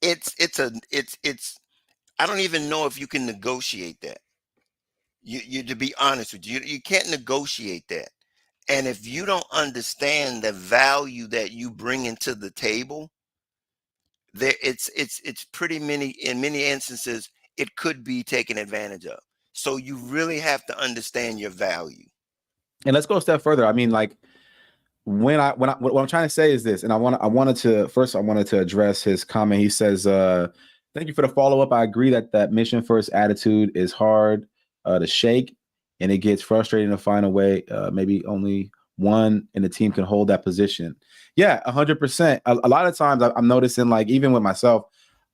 It's I don't even know if you can negotiate that. You to be honest with you, you can't negotiate that. And if you don't understand the value that you bring into the table, there it's pretty many, in many instances it could be taken advantage of. So you really have to understand your value. And let's go a step further. I mean, like what I'm trying to say is this, and I wanted to address his comment. He says, "Thank you for the follow up. I agree that mission first attitude is hard to shake, and it gets frustrating to find a way. Maybe only one in the team can hold that position. Yeah, 100%. A lot of times I'm noticing, like even with myself,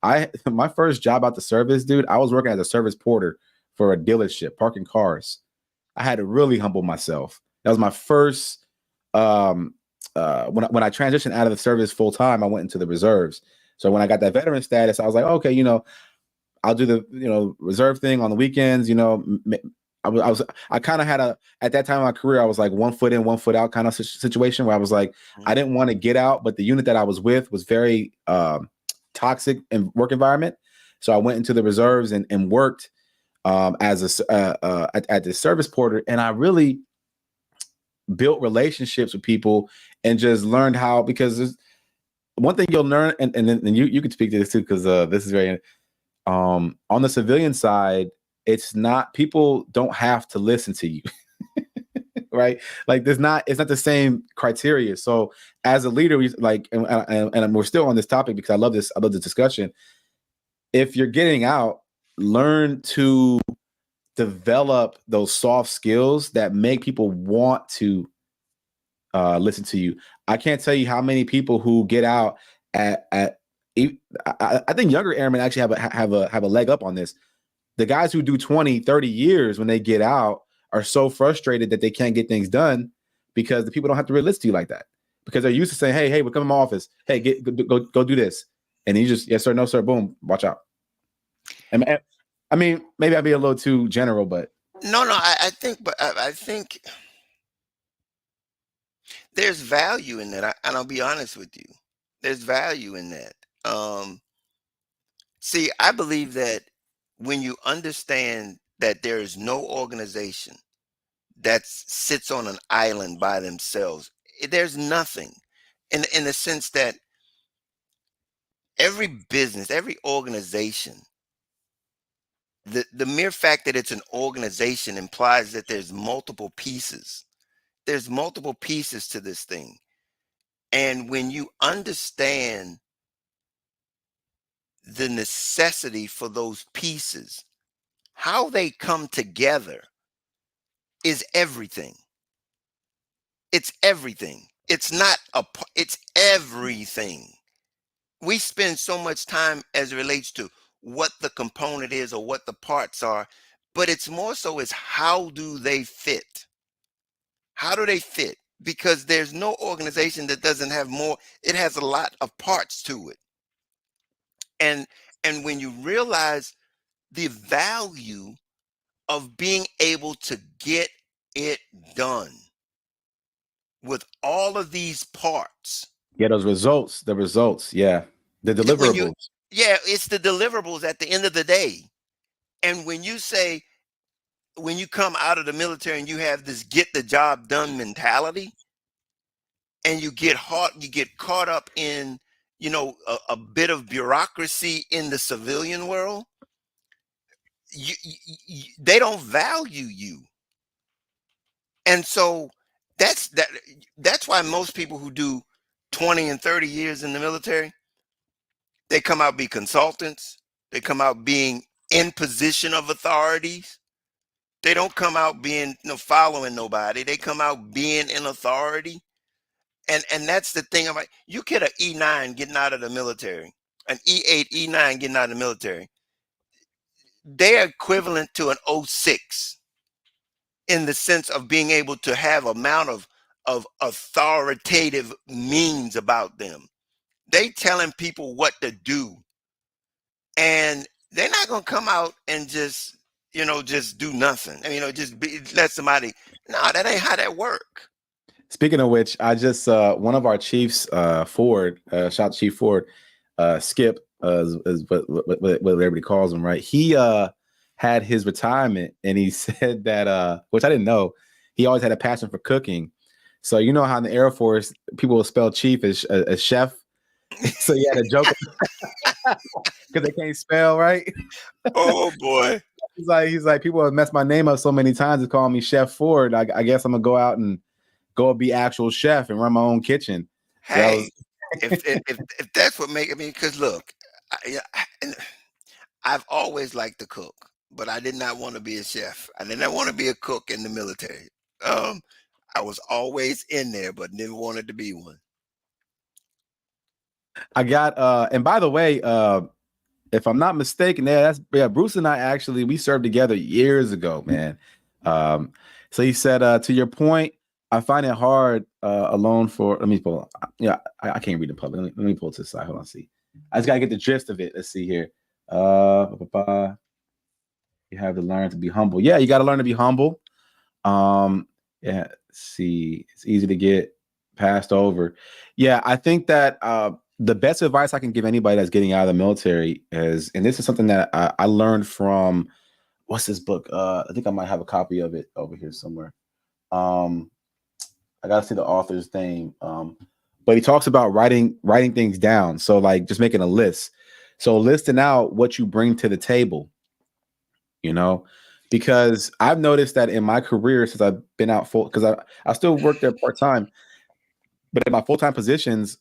my first job out the service, dude, I was working as a service porter for a dealership, parking cars. I had to really humble myself. That was my first when I transitioned out of the service full time, I went into the reserves. So when I got that veteran status, I was like, okay, I'll do the reserve thing on the weekends. I kind of had at that time in my career, I was like 1 foot in, 1 foot out kind of situation where I was like, I didn't want to get out, but the unit that I was with was very toxic in work environment. So I went into the reserves and worked as at the service porter, and I really built relationships with people and just learned how, because there's one thing you'll learn, and then you could speak to this too, because this is very on the civilian side, it's not, people don't have to listen to you. Right, like it's not the same criteria. So as a leader, we like, and we're still on this topic because I love this discussion. If you're getting out, learn to develop those soft skills that make people want to listen to you. I can't tell you how many people who get out at I think younger airmen actually have a leg up on this. The guys who do 20, 30 years when they get out are so frustrated that they can't get things done because the people don't have to really listen to you like that, because they're used to saying, hey, we're coming to my office. Hey, go do this. And you just, yes, sir, no, sir, boom, watch out. And I mean, maybe I'd be a little too general, but No, I think, but I think there's value in that. And I'll be honest with you, there's value in that. See, I believe that when you understand that there is no organization that sits on an island by themselves, there's nothing, in the sense that every business, every organization, the mere fact that it's an organization implies that there's multiple pieces. There's multiple pieces to this thing. And when you understand the necessity for those pieces, how they come together is everything. It's everything. It's not it's everything. We spend so much time as it relates to what the component is or what the parts are, but it's more so is how do they fit? How do they fit? Because there's no organization that doesn't have more, it has a lot of parts to it. And when you realize the value of being able to get it done with all of these parts. yeah, those results, yeah, the When you, deliverables. yeah, it's the deliverables at the end of the day. And when you say, when you come out of the military and you have this get the job done mentality, and you get caught up in, a bit of bureaucracy in the civilian world, they don't value you. And so that's why most people who do 20 and 30 years in the military, they come out be consultants. They come out being in position of authorities. They don't come out being, following nobody. They come out being in authority. And that's the thing. I'm like, you get an E9 getting out of the military, an E8, E9 getting out of the military. They're equivalent to an O6 in the sense of being able to have amount of authoritative means about them. They telling people what to do, and they're not gonna come out and just just do nothing. I mean, let somebody. No, that ain't how that work. Speaking of which, I just one of our chiefs, Ford, shout Chief Ford, Skip, is what everybody calls him, right? He had his retirement, and he said that, which I didn't know, he always had a passion for cooking. So you know how in the Air Force people will spell chief as chef. So he had a joke because they can't spell, right? Oh boy. He's like people have messed my name up so many times. It's calling me Chef Ford. I guess I'm gonna go out and go be actual chef and run my own kitchen. So that Hey, was if that's what make, I mean, because look, I've always liked to cook, but I did not want to be a chef. I did not want to be a cook in the military. Um, I was always in there, but never wanted to be one. I got and by the way, if I'm not mistaken, Bruce and I actually we served together years ago, man. Um, so he said to your point, I find it hard alone for let me pull I can't read in public. Let me pull it to the side. Hold on, see. I just gotta get the gist of it. Let's see here. You have to learn to be humble. Yeah, you gotta learn to be humble. Yeah, see, it's easy to get passed over. Yeah, I think that the best advice I can give anybody that's getting out of the military is, and this is something that I learned from what's this book? I think I might have a copy of it over here somewhere. Um, I gotta see the author's name. But he talks about writing things down. So like just making a list. So listing out what you bring to the table, you know, because I've noticed that in my career since I've been out full, because I still work there part time, but in my full time positions,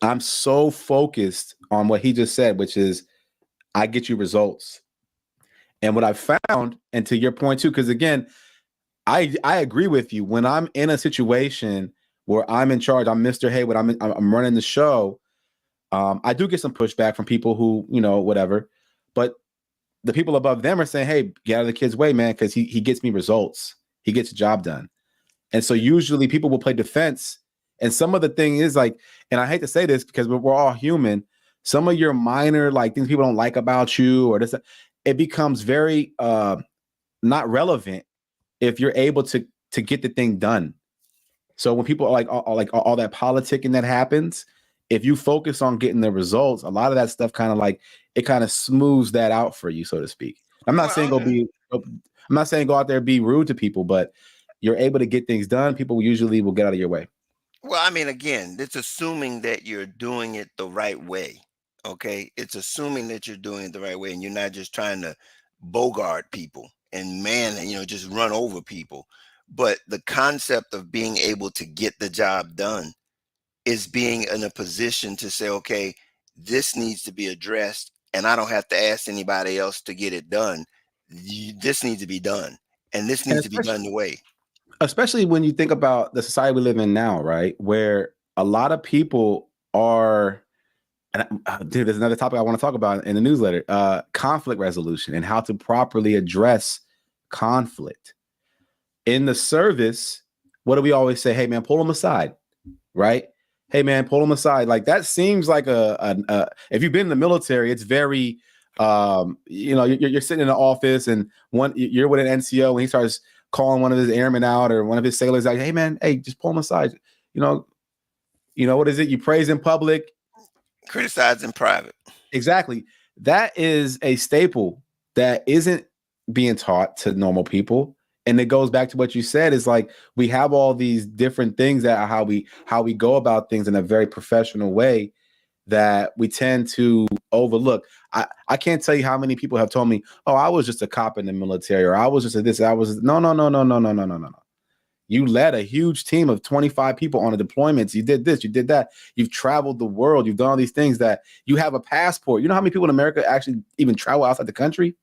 I'm so focused on what he just said, which is I get you results. And what I found, and to your point too, because again, I agree with you. When I'm in a situation where I'm in charge, I'm Mr. Haywood, I'm running the show. I do get some pushback from people who whatever, but the people above them are saying, "Hey, get out of the kid's way, man, because he gets me results. He gets the job done." And so usually people will play defense. And some of the thing is like, and I hate to say this because we're all human. Some of your minor like things people don't like about you or this, it becomes very not relevant if you're able to get the thing done. So when people are like all that politicking that happens, if you focus on getting the results, a lot of that stuff kind of like it kind of smooths that out for you, so to speak. I'm not saying Well, I'm not saying go out there and be rude to people, but you're able to get things done. People usually will get out of your way. well, I mean, again, it's assuming that you're doing it the right way. Okay, it's assuming that you're doing it the right way, and you're not just trying to bogart people and just run over people. But the concept of being able to get the job done is being in a position to say, okay, this needs to be addressed, and I don't have to ask anybody else to get it done. This needs to be done, and this And needs to be done the way. especially when you think about the society we live in now, right? Where a lot of people are, and dude, there's another topic I want to talk about in the newsletter, conflict resolution and how to properly address conflict. In the service, what do we always say? Hey, man, pull them aside, right? Hey, man, pull them aside. Like that seems like if you've been in the military, it's very, you're sitting in the office and you're with an NCO and he starts calling one of his airmen out or one of his sailors out. Hey, man, hey, just pull them aside. You know, what is it? You praise in public, Criticize in private. exactly. That is a staple that isn't being taught to normal people. And it goes back to what you said is like we have all these different things that are how we go about things in a very professional way that we tend to overlook. I can't tell you how many people have told me, "Oh, I was just a cop in the military," or "I was just a this." I was no, no, no, no, no, no, no, no, no, no. You led a huge team of 25 people on a deployments. You did this, you did that. You've traveled the world. You've done all these things that you have a passport. You know how many people in America actually even travel outside the country,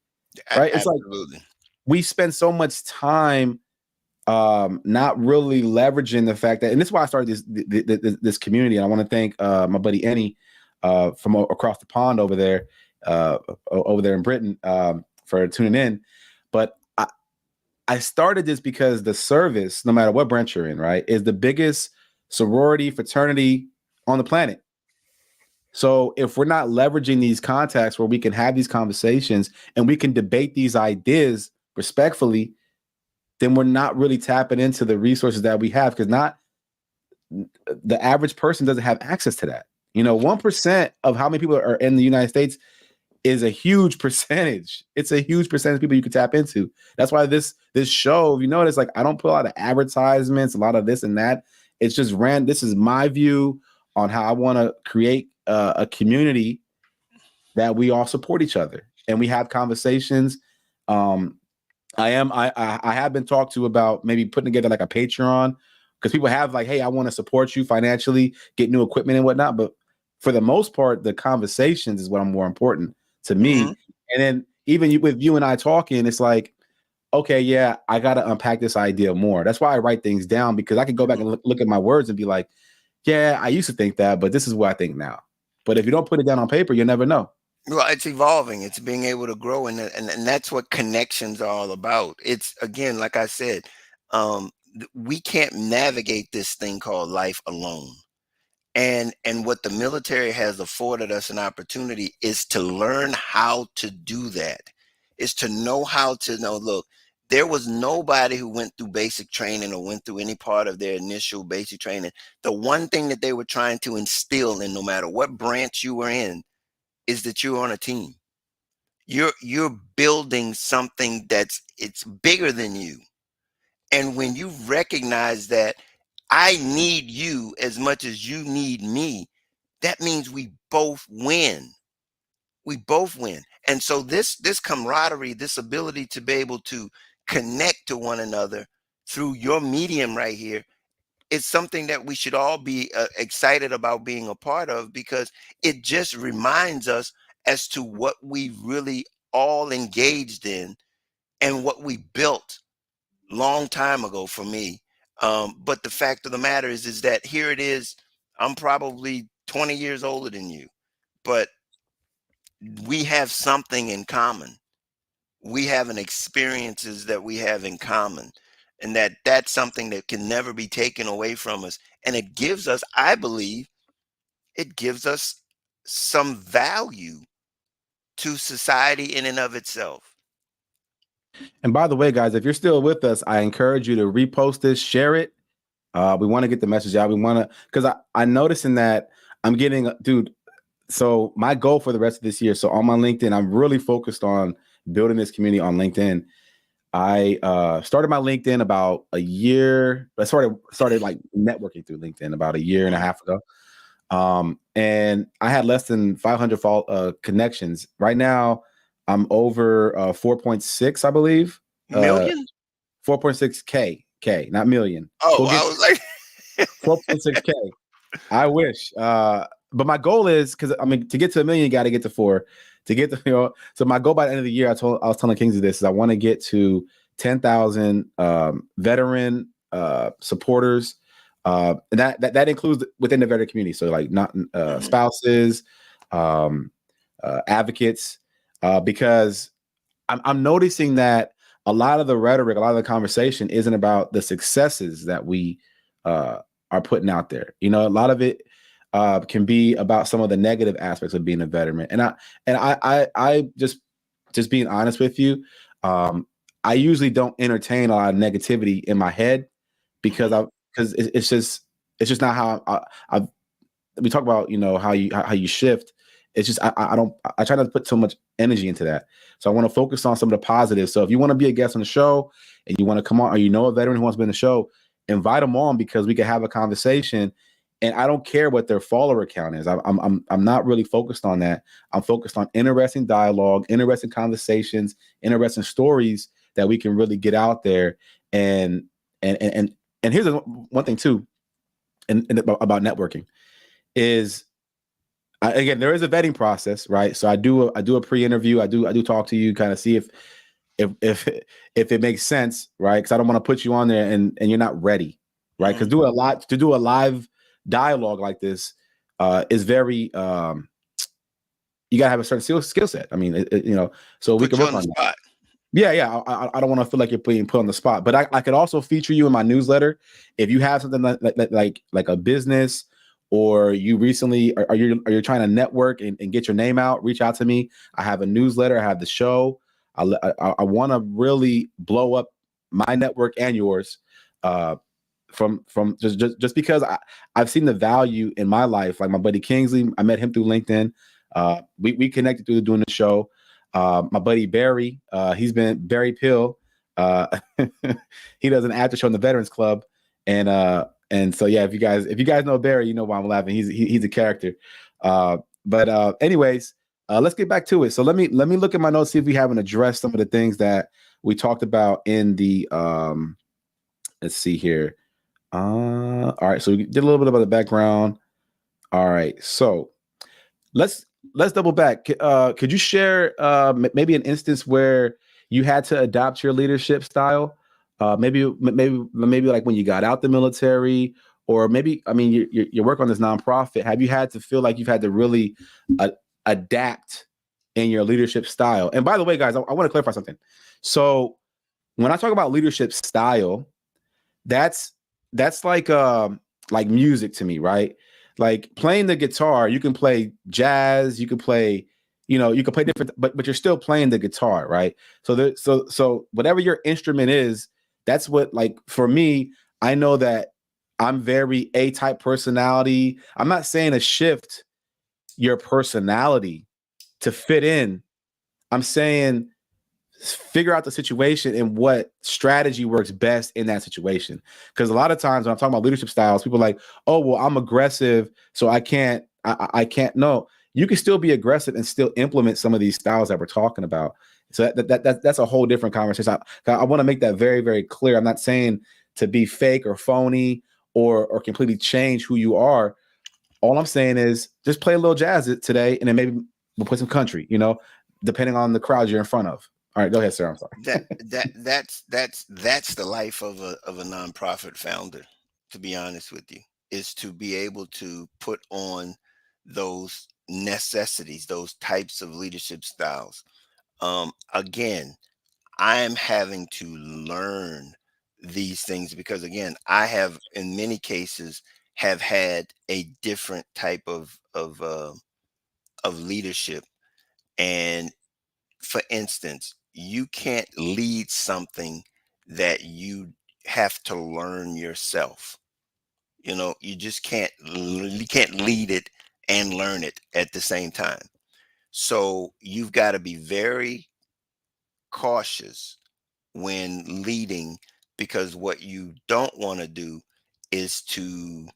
right? It's like Absolutely. we spend so much time not really leveraging the fact that, and this is why I started this community. And I want to thank my buddy Ennie from across the pond over there in Britain for tuning in. But I started this because the service, no matter what branch you're in, right, is the biggest sorority fraternity on the planet. So if we're not leveraging these contacts where we can have these conversations and we can debate these ideas respectfully, then we're not really tapping into the resources that we have, because not the average person doesn't have access to that. 1% of how many people are in the United States is a huge percentage. It's a huge percentage of people you can tap into. That's why this show, if you notice, like, I don't put a lot of advertisements, a lot of this and that. It's just this is my view on how I want to create a community that we all support each other and we have conversations. I have been talked to about maybe putting together like a Patreon, because people have like, hey, I want to support you financially, get new equipment and whatnot. But for the most part, the conversations is what I'm more important to me. Mm-hmm. And then even with you and I talking, it's like, okay, yeah, I got to unpack this idea more. That's why I write things down, because I can go back and look at my words and be like, yeah, I used to think that, but this is what I think now. But if you don't put it down on paper, you'll never know. Well, it's evolving. It's being able to grow, and that's what connections are all about. It's, again, like I said, we can't navigate this thing called life alone. And what the military has afforded us an opportunity is to learn how to do that. Is to know how to know. Look, there was nobody who went through basic training or went through any part of their initial basic training. The one thing that they were trying to instill in, no matter what branch you were in, is that you're on a team. You're building something it's bigger than you. And when you recognize that I need you as much as you need me, that means we both win. We both win. And so this camaraderie, this ability to be able to connect to one another through your medium right here, is something that we should all be excited about being a part of, because it just reminds us as to what we really all engaged in and what we built long time ago, for me. But the fact of the matter is that here it is. I'm probably 20 years older than you, but we have something in common. We have an experiences that we have in common, and that's something that can never be taken away from us. And it gives us, I believe, it gives us some value to society in and of itself. And by the way, guys, if you're still with us, I encourage you to repost this, share it. We want to get the message out. We want to, because I'm noticing that I'm getting, dude. So my goal for the rest of this year, so on my LinkedIn, I'm really focused on building this community on LinkedIn. I started my LinkedIn about a year. I started like networking through LinkedIn about a year and a half ago. And I had less than 500 connections. Right now, I'm over 4.6, I believe. Million? 4.6K, not million. Oh, I was like 4.6K. I wish. But my goal is, because I mean, to get to 1 million, you got to get to 4. To get to, so my goal by the end of the year, I was telling Kingsley this, is I want to get to 10,000 veteran supporters. And that includes within the veteran community. So like not spouses, advocates, because I'm noticing that a lot of the rhetoric, a lot of the conversation isn't about the successes that we are putting out there. A lot of it can be about some of the negative aspects of being a veteran. And I just being honest with you, I usually don't entertain a lot of negativity in my head, because it's just not how we talk about, how you shift. It's just, I try not to put so much energy into that. So I want to focus on some of the positives. So if you want to be a guest on the show and you want to come on, or a veteran who wants to be on the show, invite them on, because we can have a conversation. And I don't care what their follower count is. I'm not really focused on that. I'm focused on interesting dialogue, interesting conversations, interesting stories that we can really get out there. And here's one thing too, and about networking is, again, there is a vetting process, right? So I do a pre-interview. I do talk to you, kind of see if if it makes sense, right? Because I don't want to put you on there and you're not ready, right? Because to do a live dialogue like this is very you gotta have a certain skill set. I mean, so we Put can you work on the on that. spot. Yeah. I don't want to feel like you're being put on the spot, but I could also feature you in my newsletter if you have something like a business, or you recently are you trying to network and get your name out. Reach out to me. I have a newsletter. I have the show. I want to really blow up my network and yours. From just because I've seen the value in my life. Like my buddy Kingsley, I met him through LinkedIn. We connected through doing the show. My buddy Barry, he's been Barry Pill. He does an after show in the Veterans Club, and so yeah, if you guys know Barry, you know why I'm laughing. He's a character. But anyways, let's get back to it. So let me look at my notes, see if we haven't addressed some of the things that we talked about in the let's see here. All right, so we did a little bit about the background. All right, so let's double back. Could you share maybe an instance where you had to adopt your leadership style? Maybe like when you got out the military, or maybe I mean your work on this nonprofit. Have you had to feel like you've had to really adapt in your leadership style? And by the way, guys, I want to clarify something. So when I talk about leadership style, that's like music to me, right? Like playing the guitar, you can play jazz, you can play, you can play different, but you're still playing the guitar, right? So whatever your instrument is, that's what, like, for me, I know that I'm very A-type personality. I'm not saying to shift your personality to fit in. I'm saying figure out the situation and what strategy works best in that situation. Because a lot of times when I'm talking about leadership styles, people are like, oh, well, I'm aggressive, so I can't. I can't. No, you can still be aggressive and still implement some of these styles that we're talking about. So that's a whole different conversation. I want to make that very, very clear. I'm not saying to be fake or phony or completely change who you are. All I'm saying is just play a little jazz today, and then maybe we'll play some country, depending on the crowd you're in front of. All right, go ahead, sir. I'm sorry. That's the life of a nonprofit founder, to be honest with you, is to be able to put on those necessities, those types of leadership styles. Again, I am having to learn these things because, again, I have in many cases have had a different type of leadership. And for instance, you can't lead something that you have to learn yourself. You just can't lead it and learn it at the same time. So you've got to be very cautious when leading, because what you don't want to do is to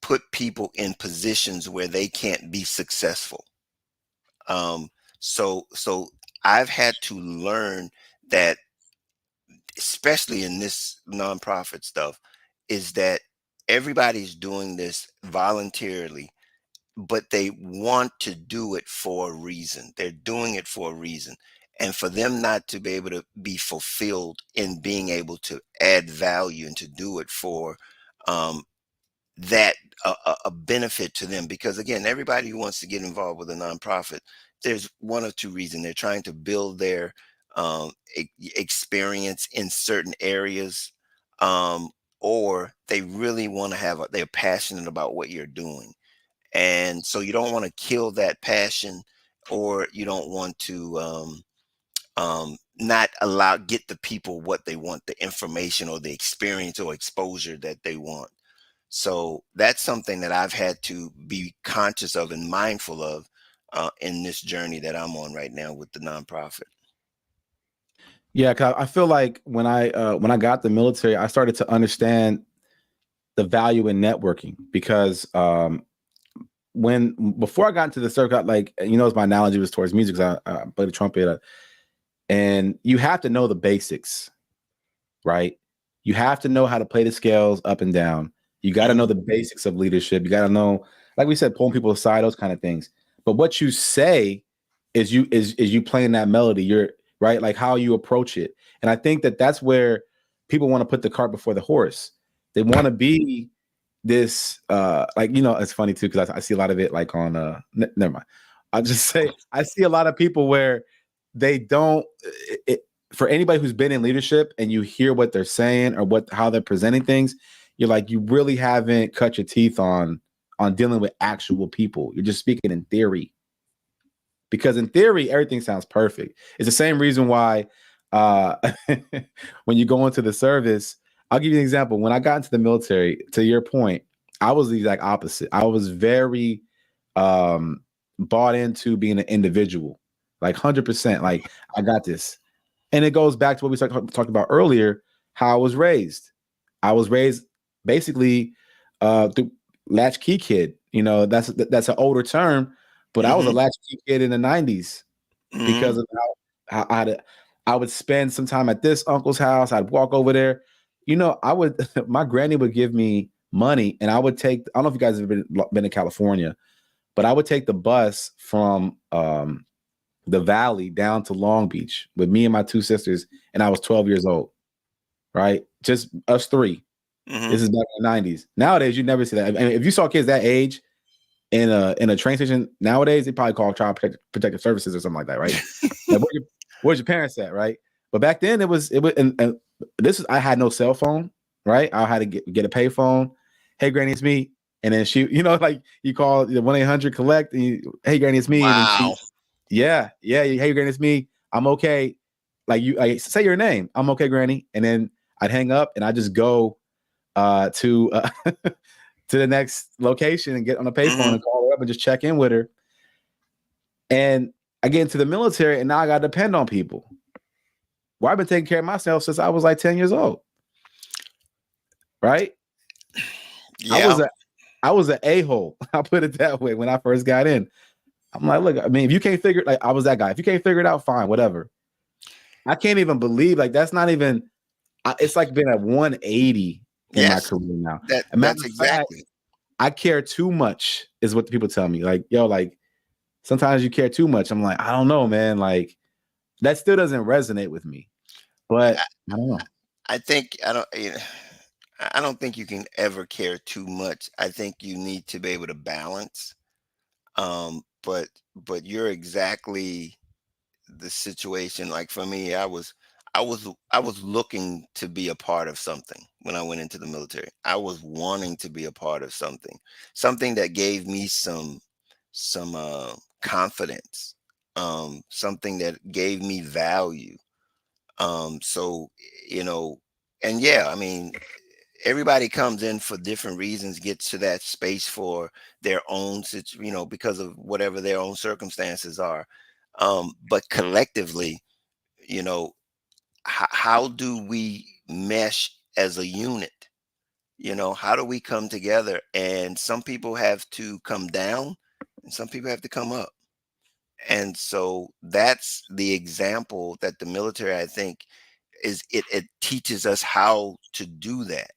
put people in positions where they can't be successful. Um, so I've had to learn that, especially in this nonprofit stuff, is that everybody's doing this voluntarily, but they want to do it for a reason. They're doing it for a reason. And for them not to be able to be fulfilled in being able to add value and to do it for um, that a benefit to them, because again, everybody who wants to get involved with a nonprofit, there's one of two reasons. They're trying to build their experience in certain areas, um, or they really want to they're passionate about what you're doing, and so you don't want to kill that passion, or you don't want to not get the people what they want, the information or the experience or exposure that they want. So that's something that I've had to be conscious of and mindful of in this journey that I'm on right now with the nonprofit. Yeah, 'cause I feel like when I got the military, I started to understand the value in networking because when before I got into the circuit, like my analogy was towards music. 'Cause I play the trumpet, and you have to know the basics, right? You have to know how to play the scales up and down. You got to know the basics of leadership. You got to know, like we said, pulling people aside, those kind of things. But what you say is you playing that melody. right? Like how you approach it. And I think that that's where people want to put the cart before the horse. They want to be this, like, it's funny too, because I see a lot of it like on, never mind. I'll just say, I see a lot of people where they don't, for anybody who's been in leadership and you hear what they're saying or how they're presenting things, you're like, you really haven't cut your teeth on dealing with actual people. You're just speaking in theory. Because in theory, everything sounds perfect. It's the same reason why when you go into the service, I'll give you an example. When I got into the military, to your point, I was the exact opposite. I was very bought into being an individual, like 100%. Like, I got this. And it goes back to what we talked about earlier, how I was raised. I was raised basically through latchkey kid. That's an older term, but I was a latchkey kid in the 90s because of how I would spend some time at this uncle's house. I'd walk over there. My granny would give me money and I would take, I don't know if you guys have been in California, but I would take the bus from the Valley down to Long Beach with me and my two sisters. And I was 12 years old, right? Just us three. This is back in the 90s. Nowadays, you never see that. I mean, if you saw kids that age in a train station nowadays, they probably call Child Protective Services or something like that, right? Like, where's your parents at, right? But back then it was, and I had no cell phone, right? I had to get a pay phone. Hey, Granny, it's me. And then she, like you call the 1-800 collect. And hey, Granny, it's me. Wow. And then she, yeah. Hey, Granny, it's me. I'm okay. Like I say your name. I'm okay, Granny. And then I'd hang up and I just go to to the next location and get on a payphone and call her up and just check in with her. And I get into the military and now I got to depend on people. Well, I've been taking care of myself since I was like 10 years old. Right? Yeah. I was an a-hole. I'll put it that way. When I first got in, I'm like, look, I mean, if you can't figure it, like I was that guy. If you can't figure it out, fine, whatever. I can't even believe, like, that's not even, it's like been at 180 in my career now. That's exactly. I care too much is what the people tell me. Like, yo, like sometimes you care too much. I'm like, I don't know, man. Like that still doesn't resonate with me. But I don't know. I don't think you can ever care too much. I think you need to be able to balance. But you're exactly the situation. Like for me, I was looking to be a part of something when I went into the military. I was wanting to be a part of something that gave me some confidence, something that gave me value. So and yeah, I mean, everybody comes in for different reasons, gets to that space for their own, because of whatever their own circumstances are. But collectively, you know, how do we mesh as a unit? How do we come together? And some people have to come down and some people have to come up. And so that's the example that the military, I think, it teaches us how to do that,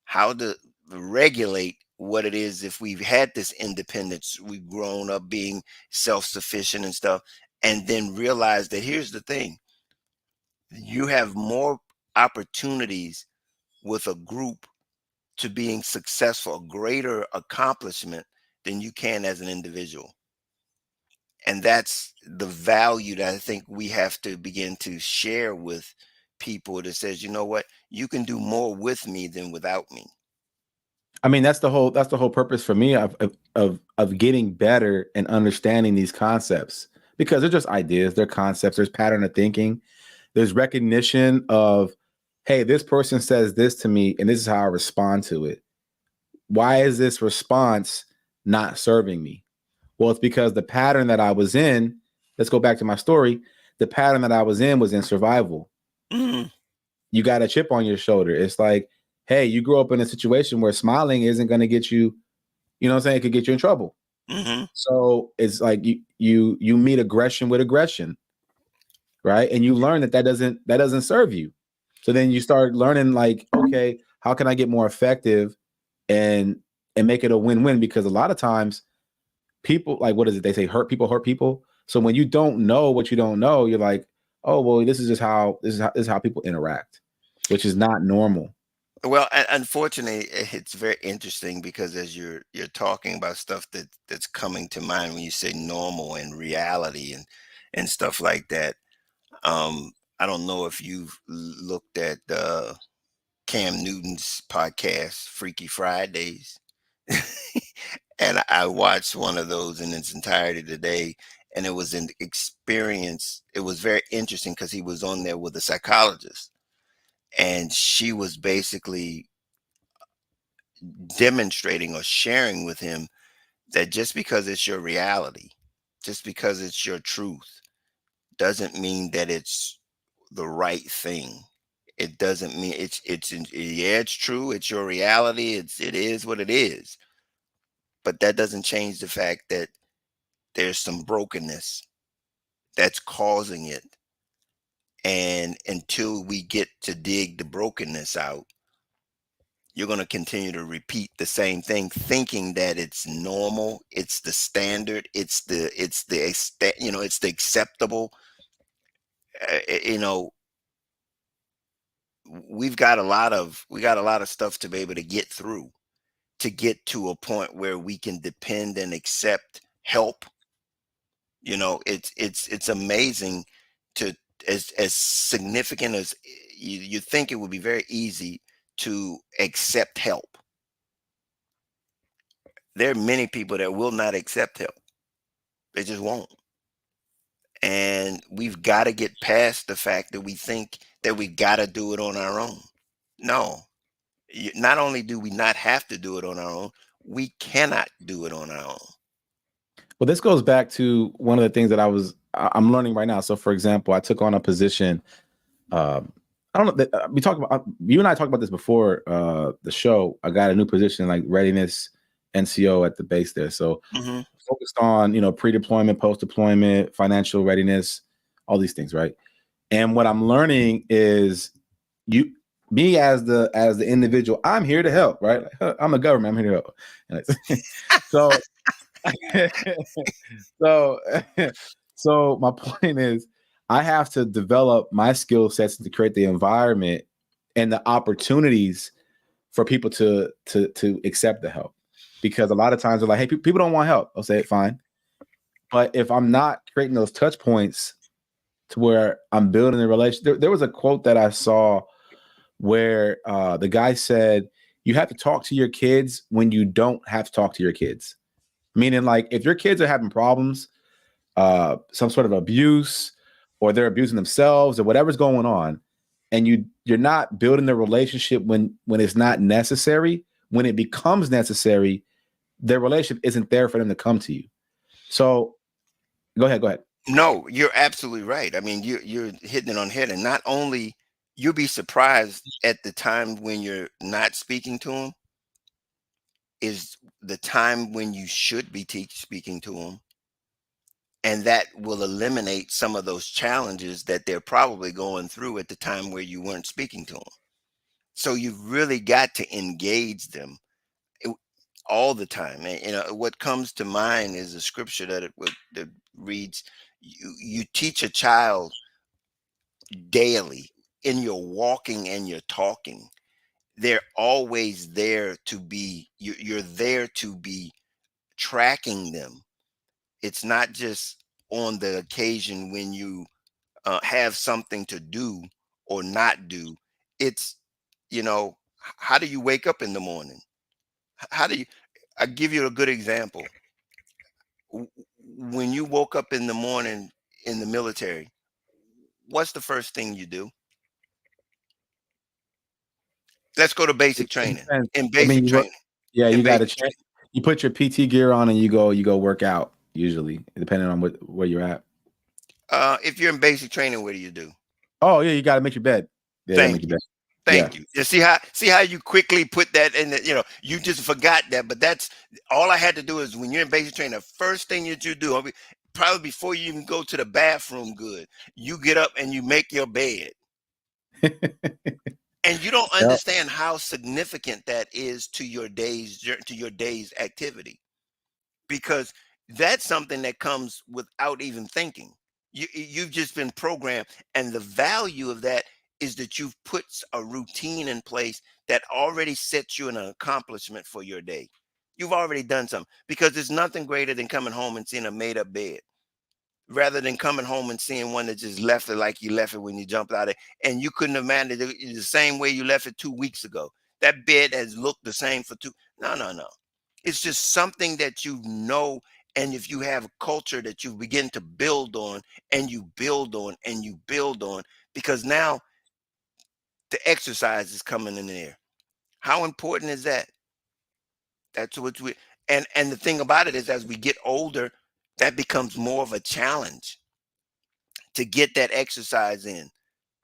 how to regulate what it is. If we've had this independence, we've grown up being self-sufficient and stuff, and then realize that here's the thing: you have more opportunities with a group to being successful, a greater accomplishment than you can as an individual. And that's the value that I think we have to begin to share with people, that says, you know what, you can do more with me than without me. I mean, that's the whole purpose for me of getting better and understanding these concepts, because they're just ideas, they're concepts, there's pattern of thinking, there's recognition of, hey, this person says this to me and this is how I respond to it. Why is this response not serving me? Well, it's because the pattern that I was in, let's go back to my story. The pattern that I was in survival. You got a chip on your shoulder. It's like, hey, you grew up in a situation where smiling isn't going to get you, you know what I'm saying? It could get you in trouble. So it's like you meet aggression with aggression, right? And you learn that doesn't serve you. So then you start learning, like, okay, how can I get more effective and make it a win-win? Because a lot of times people, like, what is it? They say hurt people hurt people. So when you don't know what you don't know, you're like, oh well, this is how people interact, which is not normal. Well, unfortunately, it's very interesting because as you're talking about stuff that's coming to mind when you say normal and reality and stuff like that. I don't know if you've looked at Cam Newton's podcast, Freaky Fridays. And I watched one of those in its entirety today, and it was an experience. It was very interesting because he was on there with a psychologist, and she was basically demonstrating or sharing with him that just because it's your reality, just because it's your truth, doesn't mean that it's the right thing. It doesn't mean yeah, it's true, it's your reality, it is what it is. But that doesn't change the fact that there's some brokenness that's causing it. And until we get to dig the brokenness out, you're going to continue to repeat the same thing, thinking that it's normal, it's the standard, it's the acceptable. You know, we got a lot of stuff to be able to get through, to get to a point where we can depend and accept help. It's amazing to, as significant as you think, it would be very easy to accept help. There are many people that will not accept help. They just won't. And we've got to get past the fact that we think that we got to do it on our own. No, not only do we not have to do it on our own, we cannot do it on our own. Well, this goes back to one of the things that I'm learning right now. So, for example, I took on a position. I don't know. We talked about you and I talked about this before the show. I got a new position like readiness NCO at the base there. So Hmm. focused on pre-deployment, post-deployment, financial readiness, all these things, right? And what I'm learning is you me as the individual, I'm here to help, right? I'm the government, I'm here to help. So so so my point is I have to develop my skill sets to create the environment and the opportunities for people to accept the help. Because a lot of times they're like, hey, people don't want help. I'll say it fine. But if I'm not creating those touch points to where I'm building a relationship, there was a quote that I saw where the guy said, you have to talk to your kids when you don't have to talk to your kids. Meaning, like, if your kids are having problems, some sort of abuse, or they're abusing themselves, or whatever's going on, and you're not building the relationship when it's not necessary, when it becomes necessary, their relationship isn't there for them to come to you. So go ahead. No, you're absolutely right. I mean, you're hitting it on head, and not only you'll be surprised at the time when you're not speaking to them is the time when you should be speaking to them, and that will eliminate some of those challenges that they're probably going through at the time where you weren't speaking to them. So you've really got to engage them it- all the time. And what comes to mind is a scripture that reads, "You teach a child daily in your walking and your talking." They're always there to be. You're there to be tracking them. It's not just on the occasion when you have something to do or not do. It's, how do you wake up in the morning? How do you? I give you a good example. When you woke up in the morning in the military, what's the first thing you do? Let's go to basic It training. depends. In I mean, basic training. yeah, In you got to basic change. training. You put your PT gear on and you go work out. Usually, depending on where you're at. If you're in basic training, what do you do? Oh yeah, you got to make your bed. Yeah, you got to make Thank your you. bed. Yeah. Thank you. You see how you quickly put that in you just forgot that, but that's all I had to do is when you're in basic training, the first thing that you do, probably before you even go to the bathroom, good, you get up and you make your bed. And you don't Yep. understand how significant that is to your day's activity, because that's something that comes without even thinking. You've just been programmed, and the value of that is that you've put a routine in place that already sets you an accomplishment for your day. You've already done something, because there's nothing greater than coming home and seeing a made up bed, rather than coming home and seeing one that just left it like you left it when you jumped out of it, and you couldn't have managed it the same way you left it 2 weeks ago. That bed has looked the same for two. No, no, no. It's just something that you know. And if you have a culture that you begin to build on, and you build on, and you build on, because now the exercise is coming in there. How important is that? That's what we, and the thing about it is, as we get older, that becomes more of a challenge to get that exercise in.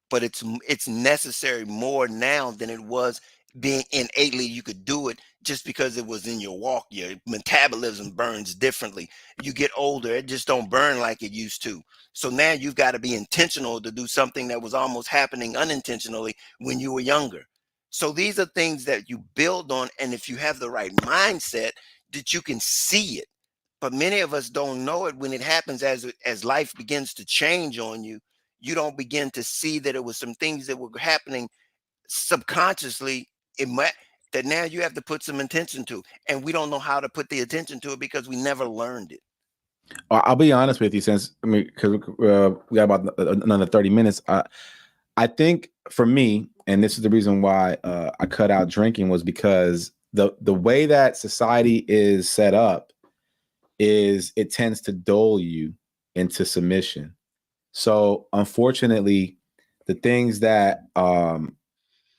But it's necessary more now than it was. Being innately, you could do it just because it was in your walk. Your metabolism burns differently. You get older, it just don't burn like it used to. So now you've got to be intentional to do something that was almost happening unintentionally when you were younger. So these are things that you build on, and if you have the right mindset, that you can see it. But many of us don't know it when it happens. As life begins to change on you, you don't begin to see that it was some things that were happening subconsciously. It might, that now you have to put some attention to, and we don't know how to put the attention to it because we never learned it. I'll be honest with you, since I mean, because we got about another 30 minutes. I think for me, and this is the reason why I cut out drinking, was because the way that society is set up is it tends to dull you into submission. So unfortunately, the things that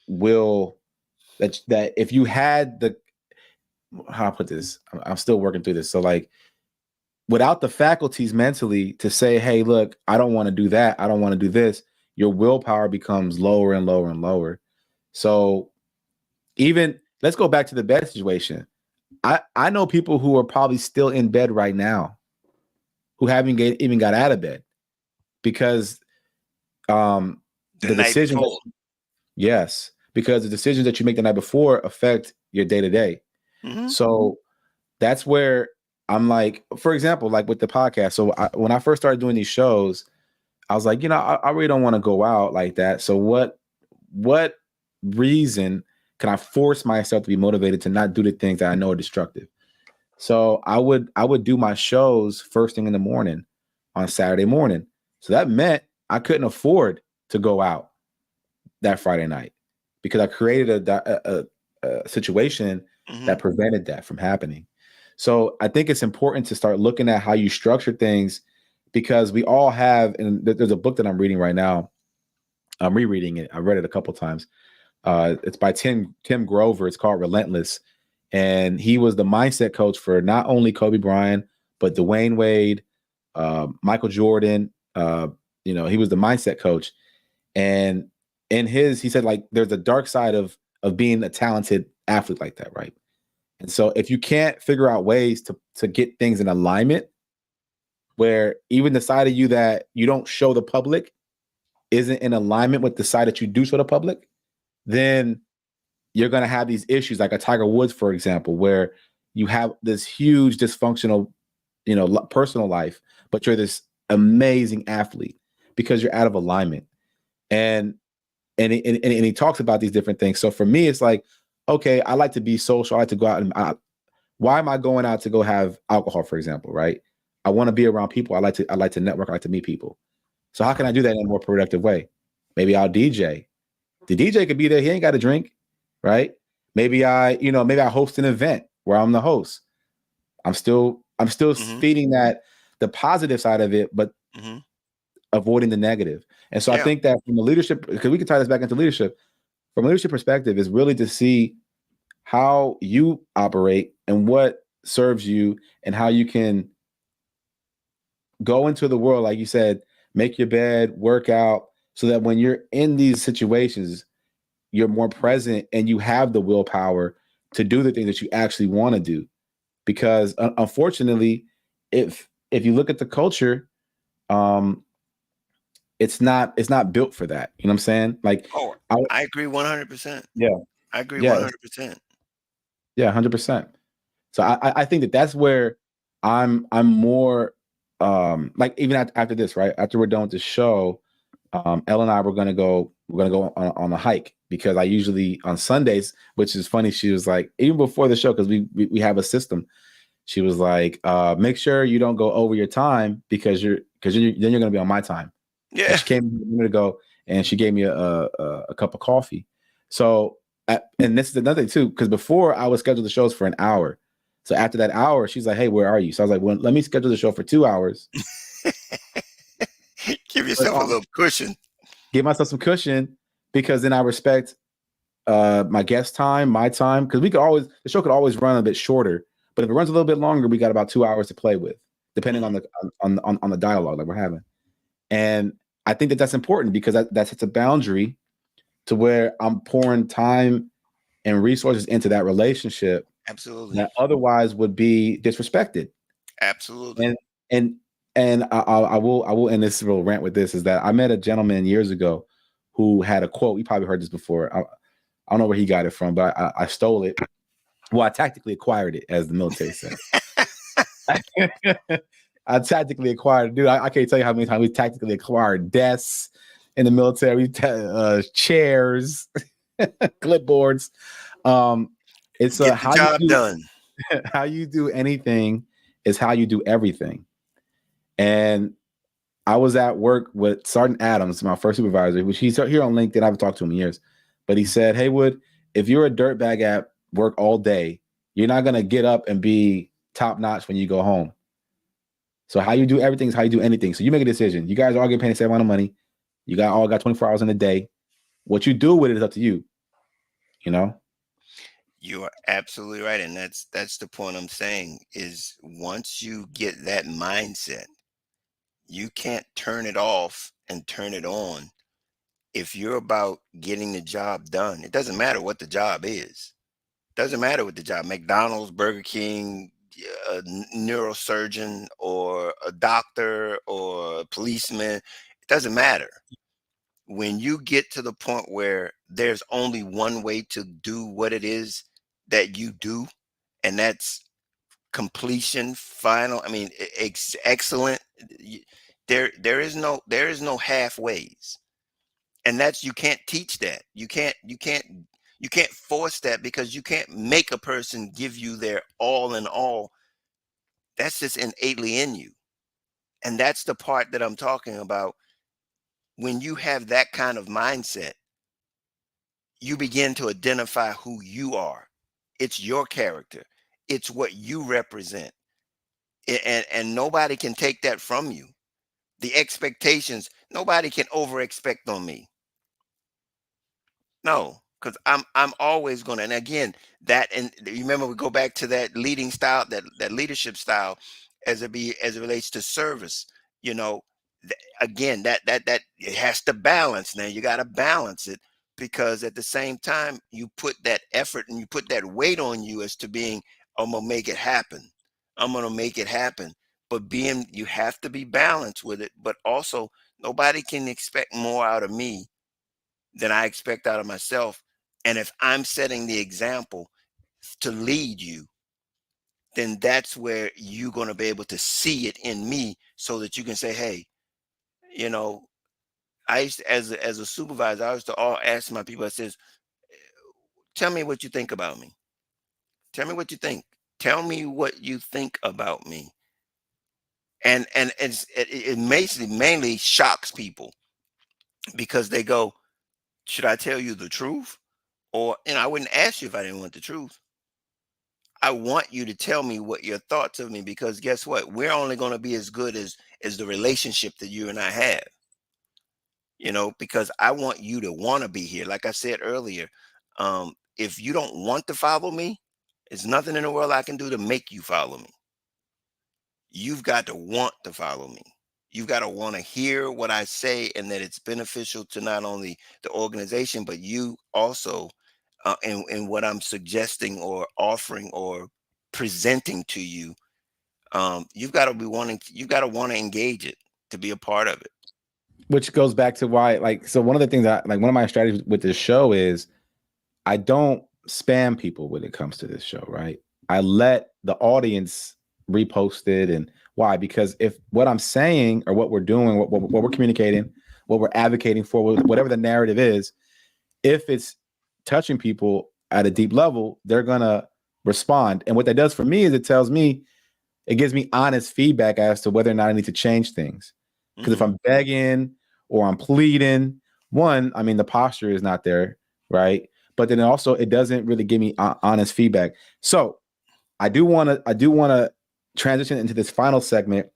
will that if you had the, how I put this, I'm still working through this. So like, without the faculties mentally to say, hey, look, I don't want to do that, I don't want to do this, your willpower becomes lower and lower and lower. So even, let's go back to the bed situation. I know people who are probably still in bed right now who haven't even got out of bed because The the night decision before. yes, because the decisions that you make the night before affect your day to day. So that's where I'm like, for example, like with the podcast. So when I first started doing these shows, I was like, I really don't want to go out like that. So what reason can I force myself to be motivated to not do the things that I know are destructive? So I would do my shows first thing in the morning on Saturday morning. So that meant I couldn't afford to go out that Friday night because I created a situation that prevented that from happening. So I think it's important to start looking at how you structure things, because we all have, and there's a book that I'm reading right now. I'm rereading it. I read it a couple times. It's by Tim Grover. It's called Relentless. And he was the mindset coach for not only Kobe Bryant, but Dwayne Wade, Michael Jordan. He was the mindset coach. And he said, like, there's a dark side of being a talented athlete like that, right? And so if you can't figure out ways to get things in alignment, where even the side of you that you don't show the public isn't in alignment with the side that you do show the public, then you're going to have these issues like a Tiger Woods, for example, where you have this huge dysfunctional, personal life, but you're this amazing athlete because you're out of alignment. And he talks about these different things. So for me, it's like, okay, I like to be social. I like to go out and why am I going out to go have alcohol, for example, right? I want to be around people. I like to network. I like to meet people. So how can I do that in a more productive way? Maybe I'll DJ. The DJ could be there. He ain't got to drink, right? Maybe I host an event where I'm the host. I'm still feeding that the positive side of it, but avoiding the negative. And so I think that from the leadership, because we can tie this back into leadership, from a leadership perspective, is really to see how you operate and what serves you and how you can go into the world, like you said, make your bed, work out, so that when you're in these situations, you're more present and you have the willpower to do the things that you actually want to do. Because unfortunately, if you look at the culture, it's not built for that. You know what I'm saying? Like, I agree 100%. Yeah, I agree yeah, 100%. yeah, 100%. So I think that's where I'm more like even after this, right? After we're done with the show, Elle and I we're gonna go on a hike because I usually on Sundays, which is funny. She was like, even before the show, because we have a system. She was like, make sure you don't go over your time because then you're gonna be on my time. And Yeah. she came a minute ago and she gave me a cup of coffee. So and this is another thing too, because before I would schedule the shows for an hour. So after that hour, she's like, "Hey, where are you?" So I was like, "Well, let me schedule the show for 2 hours, Give but yourself a little cushion. give myself some cushion because then I respect my guest time, my time, because the show could always run a bit shorter, but if it runs a little bit longer, we got about 2 hours to play with, depending on Mhm. the dialogue that we're having. And I think that that's important because that sets a boundary to where I'm pouring time and resources into that relationship Absolutely. that otherwise would be disrespected. Absolutely. And and and I will end this little rant with this is that I met a gentleman years ago who had a quote. You probably heard this before. I don't know where he got it from, but I stole it. Well, I tactically acquired it, as the military says. I tactically acquired, dude. I can't tell you how many times we tactically acquired desks in the military, chairs, clipboards. Um, it's Get the how you job do done. how you do anything is how you do everything. And I was at work with Sergeant Adams, my first supervisor, which he's here on LinkedIn. I haven't talked to him in years, but he said, "Haywood, if you're a dirtbag at work all day, you're not gonna get up and be top notch when you go home. So how you do everything is how you do anything. So you make a decision. You guys all get paid the same amount of money. You got 24 hours in a day. What you do with it is up to you. You know, You are absolutely right. And that's the point I'm saying is once you get that mindset, you can't turn it off and turn it on. If you're about getting the job done, it doesn't matter what the job is. Doesn't matter what the job, McDonald's, Burger King, a neurosurgeon or a doctor or a policeman. It doesn't matter. When you get to the point where there's only one way to do what it is that you do, and that's completion, final, I mean, excellent. There is no halfways, and that's you can't teach that. You can't force that because you can't make a person give you their all in all. That's just innately in you, and that's the part that I'm talking about. When you have that kind of mindset, you begin to identify who you are. It's your character. It's what you represent. And nobody can take that from you. The expectations, nobody can over expect on me. No, because I'm always gonna, and again, that, and you remember we go back to that leading style, that leadership style, as it relates to service, you know, again, that it has to balance. Now you got to balance it because at the same time you put that effort and you put that weight on you as to being, I'm gonna make it happen. I'm gonna make it happen. But being, you have to be balanced with it. But also, nobody can expect more out of me than I expect out of myself. And if I'm setting the example to lead you, then that's where you're going to be able to see it in me so that you can say, hey, you know, I used to, as a supervisor, I used to all ask my people, I says, tell me what you think about me. Tell me what you think. Tell me what you think about me. And it basically mainly shocks people because they go, should I tell you the truth? Or, I wouldn't ask you if I didn't want the truth. I want you to tell me what your thoughts of me because guess what? We're only going to be as good as the relationship that you and I have. Because I want you to want to be here. Like I said earlier, if you don't want to follow me, there's nothing in the world I can do to make you follow me. You've got to want to follow me. You've got to want to hear what I say and that it's beneficial to not only the organization, but you also, in what I'm suggesting or offering or presenting to you. You've got to want to engage it to be a part of it. which goes back to why, like, so one of the things that, like, one of my strategies with this show is I don't spam people when it comes to this show, right? I let the audience repost it and Why? Because if what I'm saying or what we're doing, what we're communicating, what we're advocating for, whatever the narrative is, if it's touching people at a deep level, they're gonna respond. And what that does for me is it gives me honest feedback as to whether or not I need to change things. Because if Hmm. I'm begging or I'm pleading, one, I mean, the posture is not there, right? But then also, it doesn't really give me honest feedback. So I do want to transition into this final segment,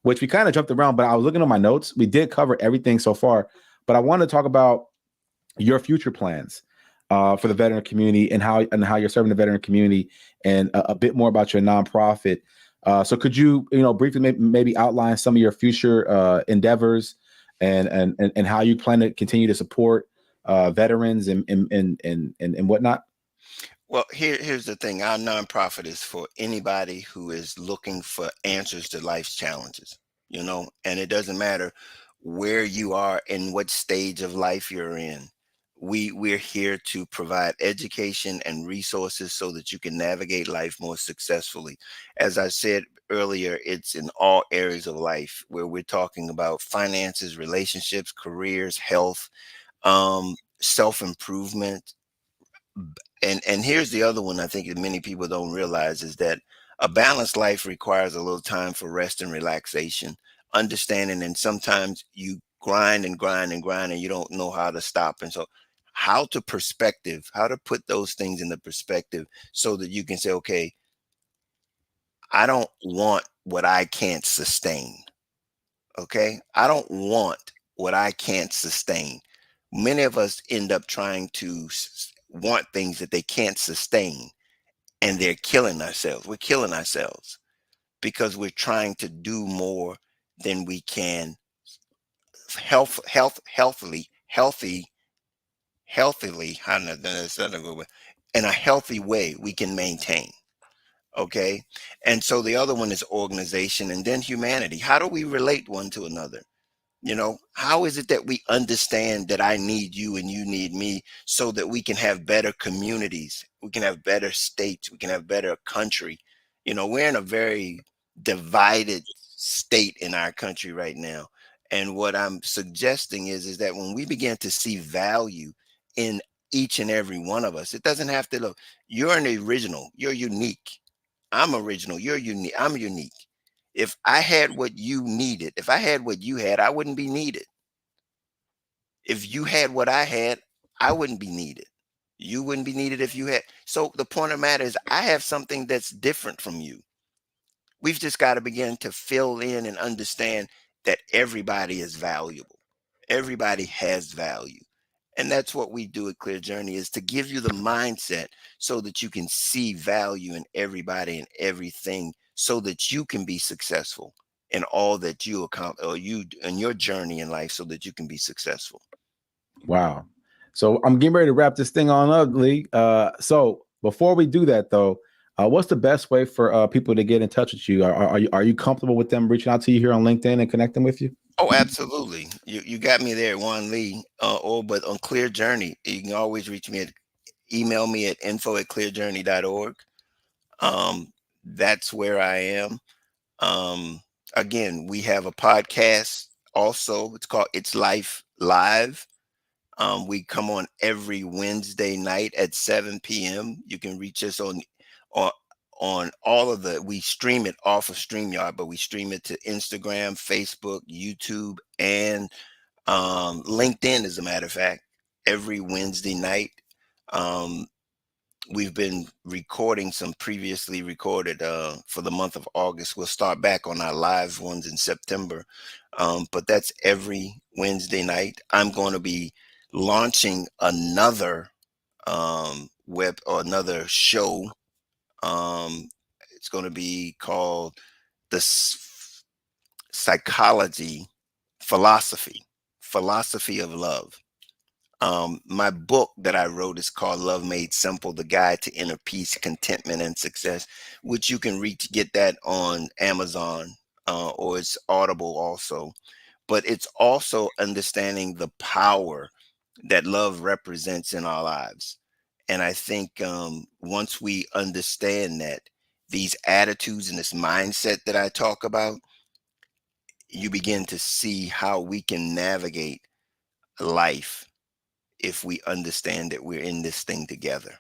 which we kind of jumped around. But I was looking at my notes. We did cover everything so far, but I want to talk about your future plans for the veteran community and how you're serving the veteran community, and a bit more about your nonprofit. So could you briefly maybe outline some of your future endeavors, and how you plan to continue to support veterans and whatnot? Well, here's the thing. Our nonprofit is for anybody who is looking for answers to life's challenges, and it doesn't matter where you are and what stage of life you're in. We're here to provide education and resources so that you can navigate life more successfully. As I said earlier, it's in all areas of life where we're talking about finances, relationships, careers, health, self-improvement. And here's the other one I think that many people don't realize is that a balanced life requires a little time for rest and relaxation, understanding, and sometimes you grind and grind and grind and you don't know how to stop. And so how to put those things into perspective so that you can say, okay, I don't want what I can't sustain. Okay. I don't want what I can't sustain. Many of us end up trying to want things that they can't sustain, and they're killing ourselves. We're killing ourselves because we're trying to do more than we can healthily, how that's not a good way, in a healthy way we can maintain. Okay. And so the other one is organization, and then humanity. How do we relate one to another? How is it that we understand that I need you and you need me so that we can have better communities, we can have better states, we can have better country? We're in a very divided state in our country right now. And what I'm suggesting is that when we begin to see value in each and every one of us, it doesn't have to look, you're an original, you're unique. I'm original, you're unique, I'm unique. If I had what you needed, if I had what you had, I wouldn't be needed. If you had what I had, I wouldn't be needed. You wouldn't be needed if you had. So the point of the matter is, I have something that's different from you. We've just got to begin to fill in and understand that everybody is valuable. Everybody has value. And that's what we do at Clear Journey, is to give you the mindset so that you can see value in everybody and everything so that you can be successful in all that you account or you in your journey in life so that you can be successful. Wow. So I'm getting ready to wrap this thing on up, Lee. So before we do that, though, what's the best way for people to get in touch with you? Are you comfortable with them reaching out to you here on LinkedIn and connecting with you? Oh, absolutely. You got me there, Juan Lee. But on Clear Journey, you can always reach me at email me at info@clearjourney.org. That's where I am. Um, Again, we have a podcast also. It's called It's Life Live. We come on every Wednesday night at 7 p.m. You can reach us on on all of the. We stream it off of StreamYard, but we stream it to Instagram, Facebook, YouTube, and LinkedIn. As a matter of fact, every Wednesday night. Um, we've been recording some previously recorded for the month of August. We'll start back on our live ones in September, but that's every Wednesday night. I'm going to be launching another web or another show. It's going to be called the psychology philosophy philosophy of love. My book that I wrote is called Love Made Simple: The Guide to Inner Peace, Contentment, and Success, which you can get that on Amazon, or it's Audible also. But it's also understanding the power that love represents in our lives. And I think once we understand that, these attitudes and this mindset that I talk about, you begin to see how we can navigate life if we understand that we're in this thing together.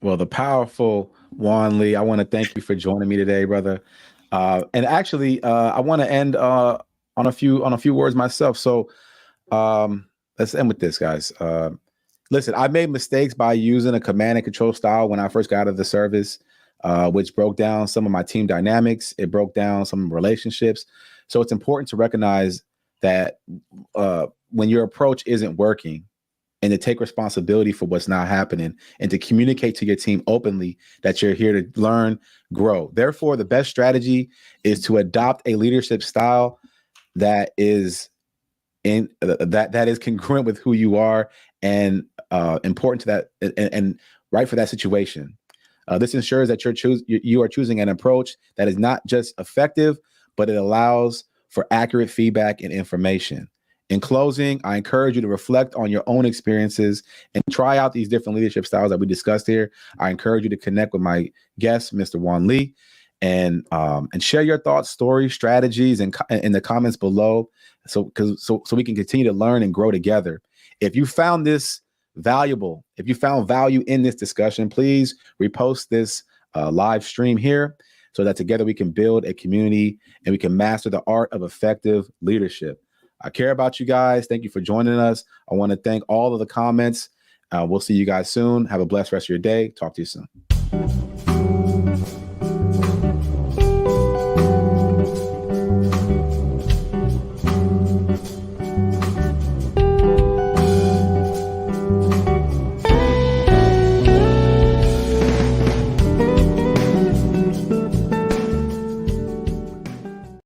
Well, the powerful Juan Lee, I want to thank you for joining me today, brother. And actually, I want to end on a few words myself. So let's end with this, guys. Listen, I made mistakes by using a command and control style when I first got out of the service, which broke down some of my team dynamics. It broke down some relationships. So it's important to recognize that when your approach isn't working, and to take responsibility for what's not happening, and to communicate to your team openly that you're here to learn, grow. Therefore, the best strategy is to adopt a leadership style that is that is congruent with who you are and important to that and right for that situation. This ensures that you are choosing an approach that is not just effective, but it allows for accurate feedback and information. In closing, I encourage you to reflect on your own experiences and try out these different leadership styles that we discussed here. I encourage you to connect with my guest, Mr. Juan Lee, and share your thoughts, stories, strategies, and in the comments below, so we can continue to learn and grow together. If you found this valuable, if you found value in this discussion, please repost this live stream here so that together we can build a community and we can master the art of effective leadership. I care about you guys. Thank you for joining us. I want to thank all of the comments. We'll see you guys soon. Have a blessed rest of your day. Talk to you soon.